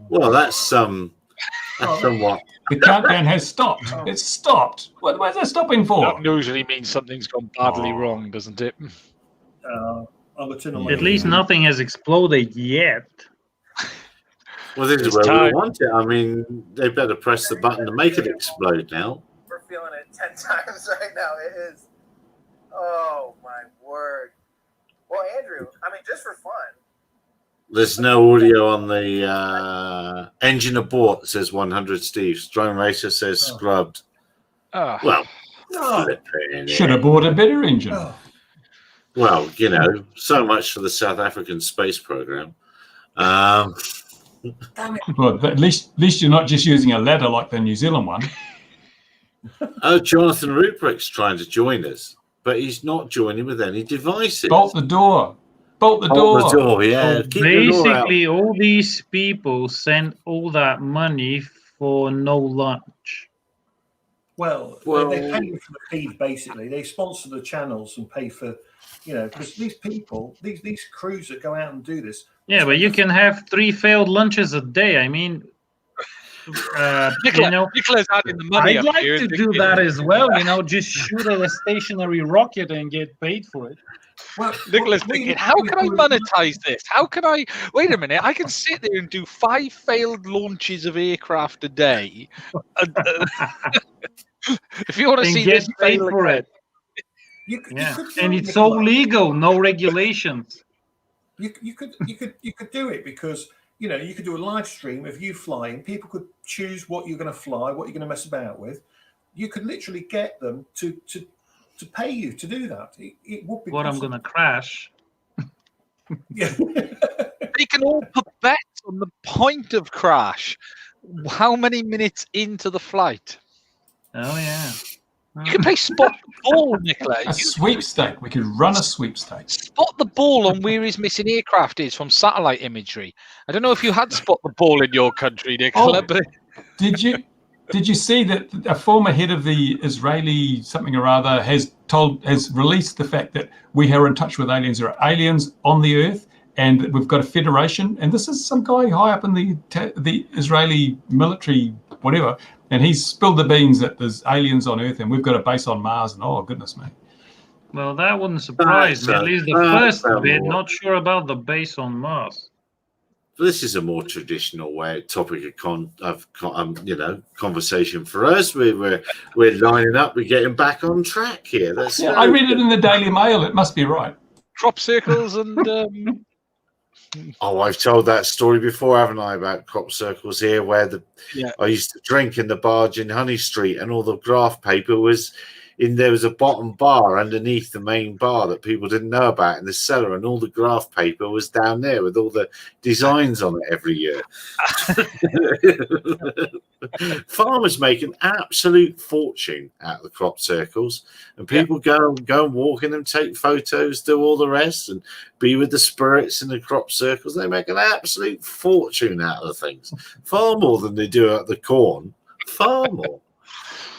Well, that's somewhat. The countdown has stopped. It's stopped. Where's it stopping for? That usually means something's gone badly wrong, doesn't it? At least nothing has exploded yet. Well, this is where we want it. They better press the button to make it explode now. We're feeling it 10 times right now. It is. Oh, my word. Well, Andrew, just for fun. There's no audio on the engine abort, says 100 Steve. Drone Racer says scrubbed. Well, should have bought a better engine. Well, so much for the South African space program. Damn it. Well, at least you're not just using a ladder like the New Zealand one. Jonathan Ruprecht's trying to join us, but he's not joining with any devices. Bolt the door. Bolt the door, yeah. So basically, all these people send all that money for no lunch. Well, they pay you for the feed, basically. They sponsor the channels and pay for, because these people, these crews that go out and do this. Yeah, but you can have 3 failed launches a day. I mean, Nicola's adding the money. I'd like to do that as well. Just shoot at a stationary rocket and get paid for it. Well, Nicola's thinking, how can I monetize this? How can I? Wait a minute. I can sit there and do 5 failed launches of aircraft a day. If you want to see this, paid for it. And it's so legal, no regulations. You could do it because you could do a live stream of you flying. People could choose what you're going to fly, what you're going to mess about with. You could literally get them to pay you to do that. It would be. What I'm going to crash. Yeah. They can all put bets on the point of crash. How many minutes into the flight? Oh yeah. You can play spot the ball, Nicola. A sweepstake. We could run a sweepstake. Spot the ball on where his missing aircraft is from satellite imagery. I don't know if you had spot the ball in your country, Nicola. But did you see that a former head of the Israeli something or other has released the fact that we are in touch with aliens? There are aliens on the Earth, and we've got a federation. And this is some guy high up in the Israeli military, whatever. And he's spilled the beans that there's aliens on Earth and we've got a base on Mars. And oh, goodness me. Well, that wouldn't surprise me. At least the first bit, not sure about the base on Mars. This is a more traditional topic of conversation for us. We're lining up. We're getting back on track here. I read it in the Daily Mail. It must be right. Crop circles and... Oh, I've told that story before, haven't I, about crop circles here, where I used to drink in the barge in Honey Street, and all the graph paper was there was a bottom bar underneath the main bar that people didn't know about in the cellar, and all the graph paper was down there with all the designs on it every year. Farmers make an absolute fortune out of the crop circles, and people go and walk in them, take photos, do all the rest, and be with the spirits in the crop circles. They make an absolute fortune out of the things, far more than they do out of the corn, far more.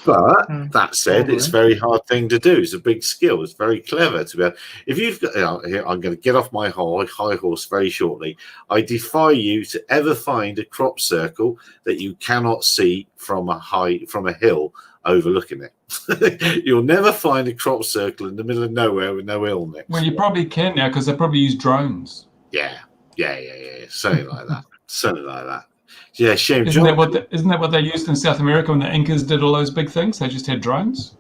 But that said, it's a very hard thing to do. It's a big skill. It's very clever to be able. If you've got, here, I'm going to get off my high horse very shortly. I defy you to ever find a crop circle that you cannot see from a hill overlooking it. You'll never find a crop circle in the middle of nowhere with no hill next. Well, you probably can now because they probably use drones. Yeah. Something like that. Yeah, shame. Isn't that what they used in South America when the Incas did all those big things? They just had drones.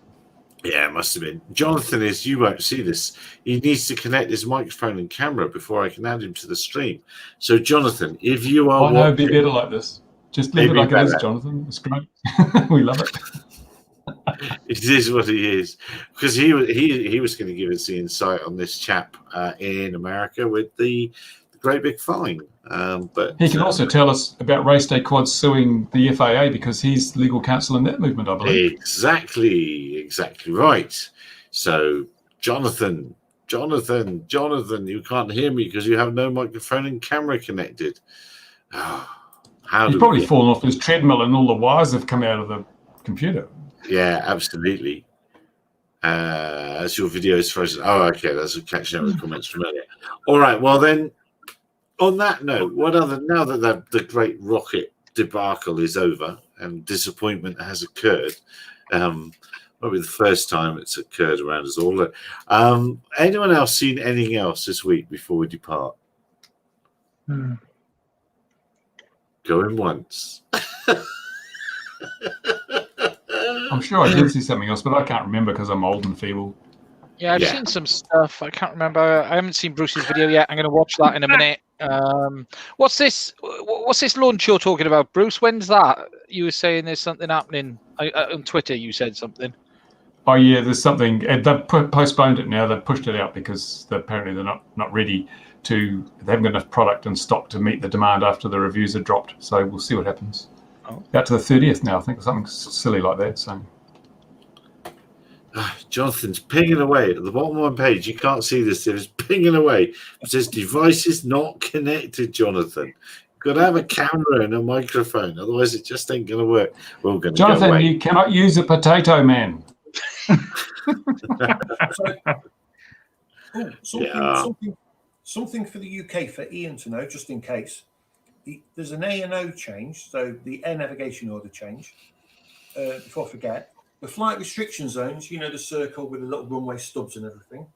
Yeah, it must have been. Jonathan you won't see this. He needs to connect his microphone and camera before I can add him to the stream. So, Jonathan, if you are, no, it'd be better like this. Just leave it like it is, Jonathan. It's great. We love it. It is what he is, because he was going to give us the insight on this chap in America with the great big fine. But he can also tell us about Race Day Quads suing the FAA because he's legal counsel in that movement, I believe. Exactly right. So, Jonathan, you can't hear me because you have no microphone and camera connected. He's probably fallen off his treadmill and all the wires have come out of the computer. Yeah, absolutely. As your video is frozen. Oh, okay, that's catching up with comments from earlier. All right, well then. On that note, now that the great rocket debacle is over and disappointment has occurred, probably the first time it's occurred around us all. Anyone else seen anything else this week before we depart? Going once. I'm sure I did see something else, but I can't remember because I'm old and feeble. Yeah, I've seen some stuff. I can't remember. I haven't seen Bruce's video yet. I'm going to watch that in a minute. What's this launch you're talking about, Bruce? When's that? You were saying there's something happening on Twitter. You said something. Oh yeah, there's something. They've postponed it now. They've pushed it out because apparently they're not ready to. They haven't got enough product in stock to meet the demand after the reviews are dropped. So we'll see what happens. Out to the 30th now, I think, something silly like that. So. Jonathan's pinging away at the bottom of my page. You can't see this. It's pinging away. It says devices not connected, Jonathan. Got to have a camera and a microphone, otherwise it just ain't going to work. We're all going to go Jonathan, away. you cannot use a potato man. Something for the UK for Ian to know, just in case. There's an A&O change, so the air navigation order change. Before I forget, the flight restriction zones, the circle with the little runway stubs and everything.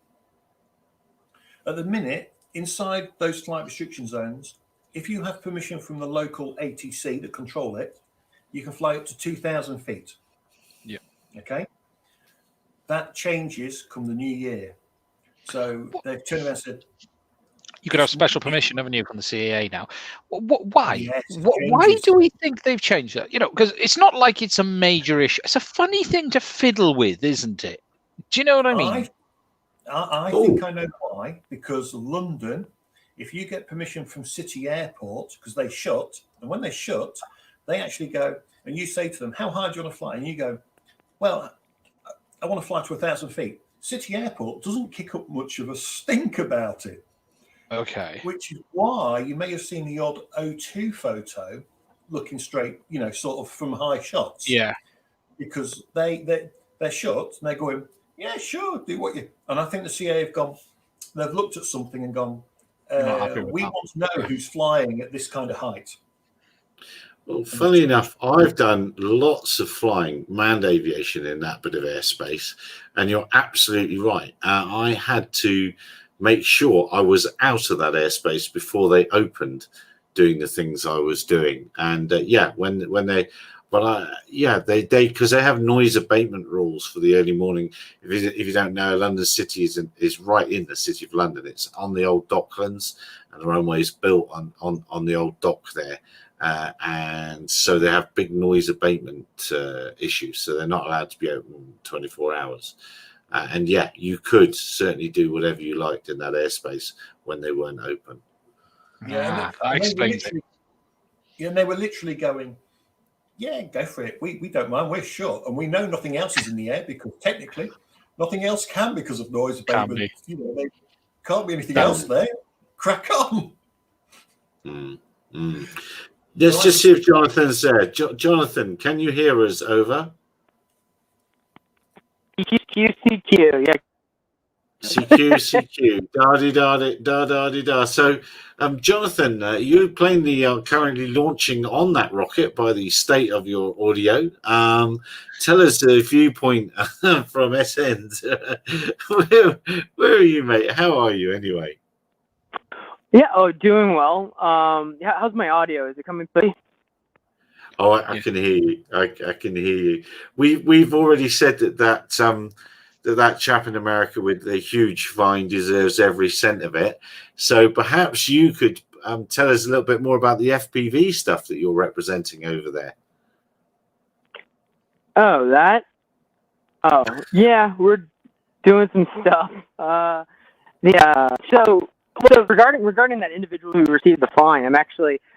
At the minute, inside those flight restriction zones, if you have permission from the local ATC that control it, you can fly up to 2,000 feet. Yeah. Okay. That changes come the new year. So they've turned around and said, you could have special permission, haven't you, from the CAA now? Why? Yes, why do we think they've changed that? Because it's not like it's a major issue. It's a funny thing to fiddle with, isn't it? Do you know what I mean? I think I know why. Because London, if you get permission from City Airport, because they shut, and when they shut, they actually go, and you say to them, how high do you want to fly? And you go, well, I want to fly to 1,000 feet. City Airport doesn't kick up much of a stink about it. Okay. Which is why you may have seen the odd O2 photo looking straight, sort of from high shots. Yeah. Because they're shut and they're going, yeah, sure, do what you. And I think the CAA they've looked at something and gone, we want to know who's flying at this kind of height. Well, funny enough, I've done lots of flying, manned aviation in that bit of airspace, and you're absolutely right. I had to make sure I was out of that airspace before they opened doing the things I was doing. And they because they have noise abatement rules for the early morning. If you don't know, London City is right in the city of London. It's on the old Docklands, and the runway is built on the old dock there. And so they have big noise abatement issues. So they're not allowed to be open 24 hours. And you could certainly do whatever you liked in that airspace when they weren't open. Yeah, that explains it. Yeah, and they were literally going, yeah, go for it. We don't mind. We're short, and we know nothing else is in the air because technically nothing else can because of noise abatement. There can't be anything else there. Crack on. Let's just see if Jonathan's there. Jonathan, can you hear us? Over. CQ, yeah. CQ, da-di-da-di-da. So, Jonathan, you're currently launching on that rocket by the state of your audio. Tell us a viewpoint from SN. Where are you, mate? How are you, anyway? Yeah, doing well. How's my audio? Is it coming through? Oh, I can hear you. I can hear you. We've already said that chap in America with the huge fine deserves every cent of it. So perhaps you could tell us a little bit more about the FPV stuff that you're representing over there. Oh, that? Oh, yeah, we're doing some stuff. So regarding that individual who received the fine,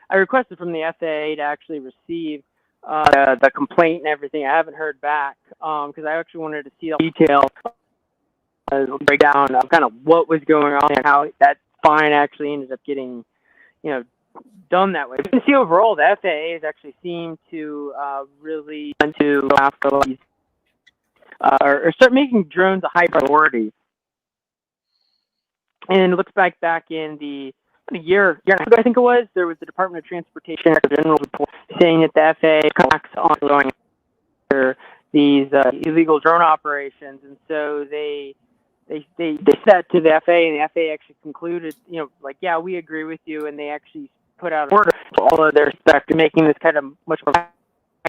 I requested from the FAA to actually receive the complaint and everything. I haven't heard back because I actually wanted to see the details, breakdown of kind of what was going on and how that fine actually ended up getting, done that way. But you can see overall, the FAA has actually seemed to really want to go after these, or start making drones a high priority. And it looks back in the year and a half ago, I think it was, there was the Department of Transportation General report saying that the FAA acts on going after these illegal drone operations, and so they said that to the FAA, and the FAA actually concluded, we agree with you, and they actually put out an order to all of their respect to making this kind of much more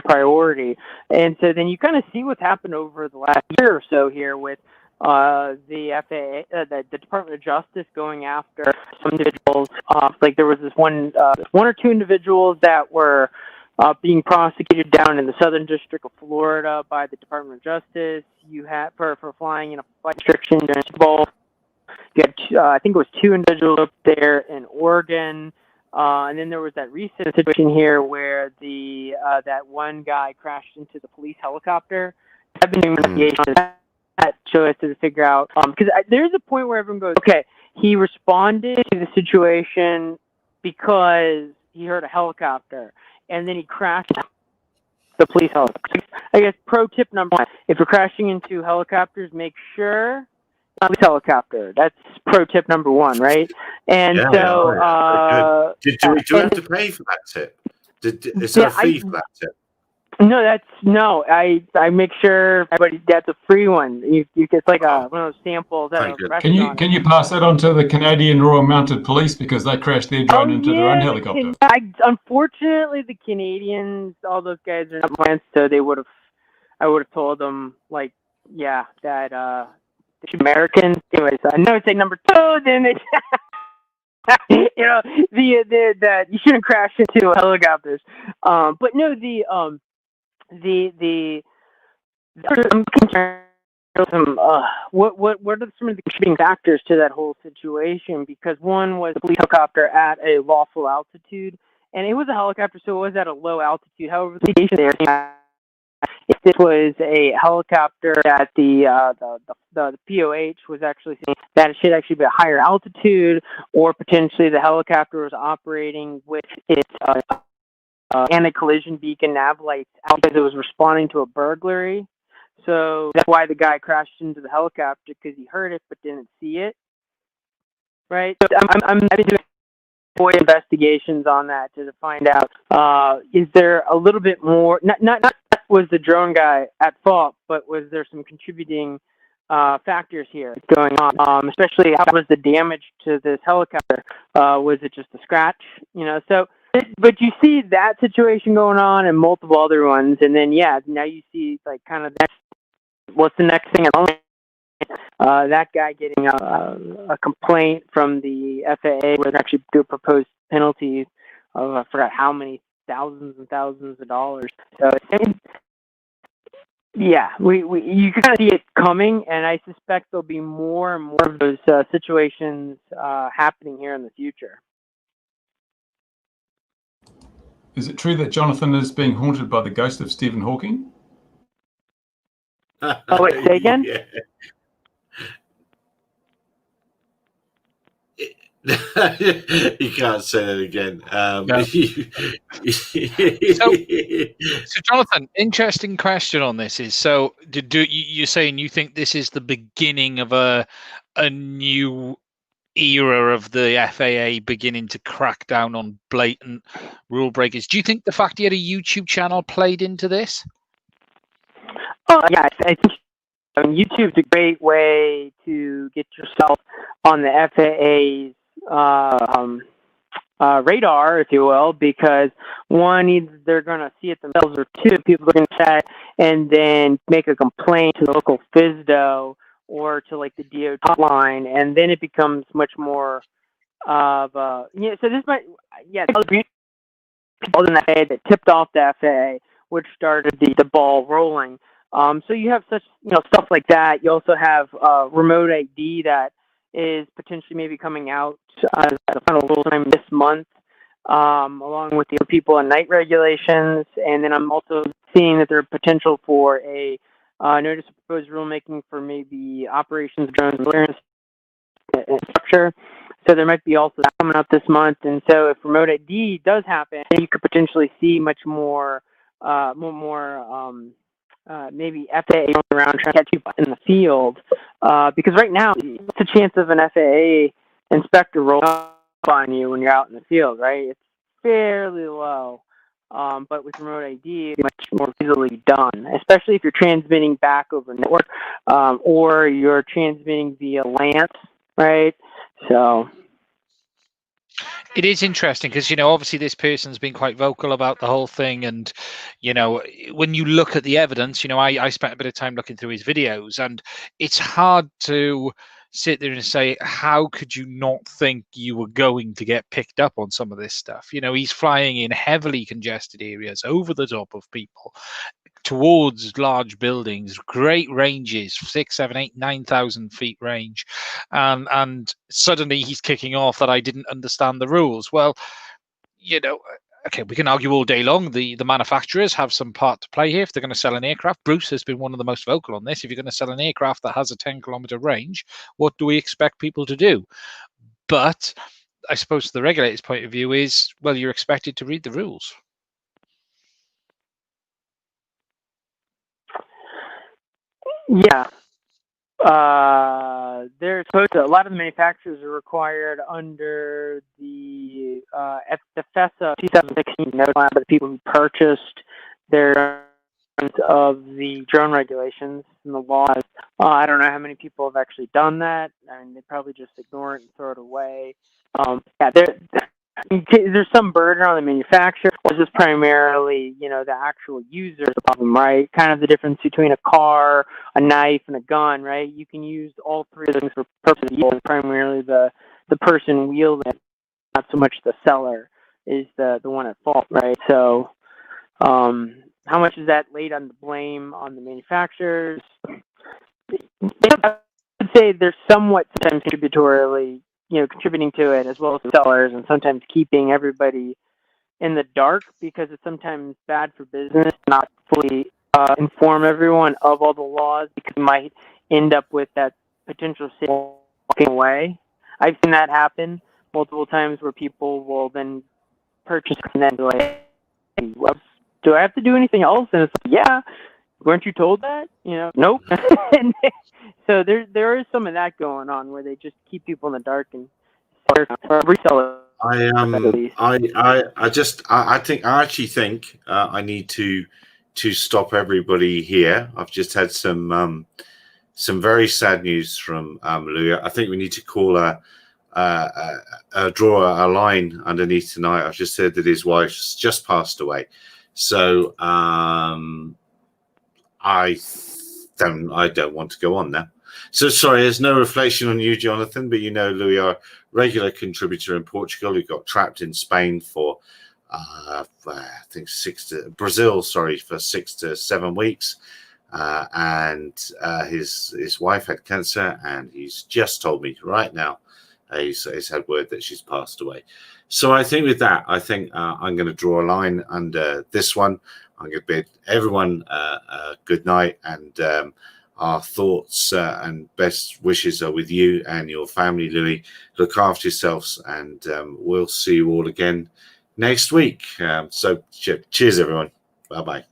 priority. And so then you kind of see what's happened over the last year or so here with the FAA, the Department of Justice going after some individuals. There was this one or two individuals that were being prosecuted down in the Southern District of Florida by the Department of Justice. You had for flying in a flight restriction during Super Bowl. You had I think it was two individuals up there in Oregon. And then there was that recent situation here where that one guy crashed into the police helicopter. I've been doing investigation on that show us to figure out, because there's a point where everyone goes, okay, he responded to the situation because he heard a helicopter, and then he crashed the police helicopter. I guess pro tip number 1: if you're crashing into helicopters, make sure police helicopter. That's pro tip number 1, right? And so, do we have to pay for that tip? Is there a fee for that tip? No, I make sure everybody gets a free one. You get like one of those samples at a restaurant. Can you pass that on to the Canadian Royal Mounted Police, because they crashed their drone into their own helicopter? Unfortunately, the Canadians, all those guys are not plants, so I would have told them that Americans. Anyways, I know it's like number 2. Then they, the you shouldn't crash into helicopters. But no, I'm concerned. What are some of the contributing factors to that whole situation? Because one was a police helicopter at a lawful altitude, and it was a helicopter, so it was at a low altitude. However, the station there, if this was a helicopter at the POH was actually saying that it should actually be a higher altitude, or potentially the helicopter was operating with its anti-collision beacon nav lights out because it was responding to a burglary. So that's why the guy crashed into the helicopter, because he heard it but didn't see it. Right? So I've been doing investigations on that to find out, is there a little bit more, not was the drone guy at fault, but was there some contributing factors here going on, especially how was the damage to this helicopter? Was it just a scratch? But you see that situation going on and multiple other ones, and then now you see like kind of what's the next thing? That guy getting a complaint from the FAA where they actually do propose penalties of I forgot how many thousands and thousands of dollars. So you can kind of see it coming, and I suspect there'll be more and more of those situations happening here in the future. Is it true that Jonathan is being haunted by the ghost of Stephen Hawking? Oh, wait, say again? Yeah. You can't say that again. So, Jonathan, interesting question on this is, so you're saying you think this is the beginning of a new era of the FAA beginning to crack down on blatant rule breakers? Do you think the fact he had a YouTube channel played into this? Oh, yeah, I think YouTube's a great way to get yourself on the FAA's radar, if you will, because one, either they're going to see it themselves, or two, people are going to chat and then make a complaint to the local FSDO or to like the DOT hotline, and then it becomes much more of so this might people in the FAA that tipped off the FAA, which started the ball rolling. So you have such stuff like that. You also have remote ID that is potentially maybe coming out as a final rule time this month, along with the people and night regulations. And then I'm also seeing that there's potential for a notice of proposed rulemaking for maybe operations drones clearance structure. So there might be also that coming up this month. And so if remote ID does happen, you could potentially see much more, maybe FAA going around trying to catch people in the field. Because right now, it's a chance of an FAA inspector rolling up on you when you're out in the field, right? It's fairly low. But with remote ID, it's much more easily done, especially if you're transmitting back over network, or you're transmitting via LANT, right? So it is interesting because, obviously this person's been quite vocal about the whole thing. And, when you look at the evidence, I spent a bit of time looking through his videos, and it's hard to sit there and say, how could you not think you were going to get picked up on some of this stuff? He's flying in heavily congested areas, over the top of people, towards large buildings, great ranges, 6, 7, 8, 9,000 feet range, and suddenly he's kicking off that I didn't understand the rules. Well, okay, we can argue all day long. The manufacturers have some part to play here. If they're going to sell an aircraft, Bruce has been one of the most vocal on this. If you're going to sell an aircraft that has a 10-kilometer range, what do we expect people to do? But I suppose the regulator's point of view is, well, you're expected to read the rules. Yeah. They're supposed to, a lot of the manufacturers are required under the FESA 2016 notice by the people who purchased their of the drone regulations and the laws. I don't know how many people have actually done that. I mean, they probably just ignore it and throw it away. Yeah, there's some burden on the manufacturer. This is primarily, the actual user's problem, right? Kind of the difference between a car, a knife, and a gun, right? You can use all three of things for purposes. Primarily the person wielding it, not so much the seller, is the one at fault, right? So, how much is that laid on the blame on the manufacturers? I would say they're somewhat sometimes contributing to it, as well as the sellers, and sometimes keeping everybody in the dark, because it's sometimes bad for business to not fully inform everyone of all the laws, because you might end up with that potential sale walking away. I've seen that happen multiple times, where people will then purchase and then be like, hey, well, do I have to do anything else? And it's like, yeah, weren't you told that? Nope. So there is some of that going on, where they just keep people in the dark and resell it. I actually think I need to stop everybody here. I've just had some very sad news from Louis. I think we need to call draw a line underneath tonight. I've just heard that his wife's just passed away. So I don't want to go on now. So sorry, there's no reflection on you, Jonathan, but Louis, our regular contributor in Portugal, who got trapped in Spain for I think Brazil, for 6 to 7 weeks, and his wife had cancer, and he's just told me right now he's had word that she's passed away. So I think with that, I'm going to draw a line under this one. I'm going to bid everyone good night, and our thoughts and best wishes are with you and your family, Louis. Look after yourselves, and we'll see you all again next week. So cheers, everyone. Bye-bye.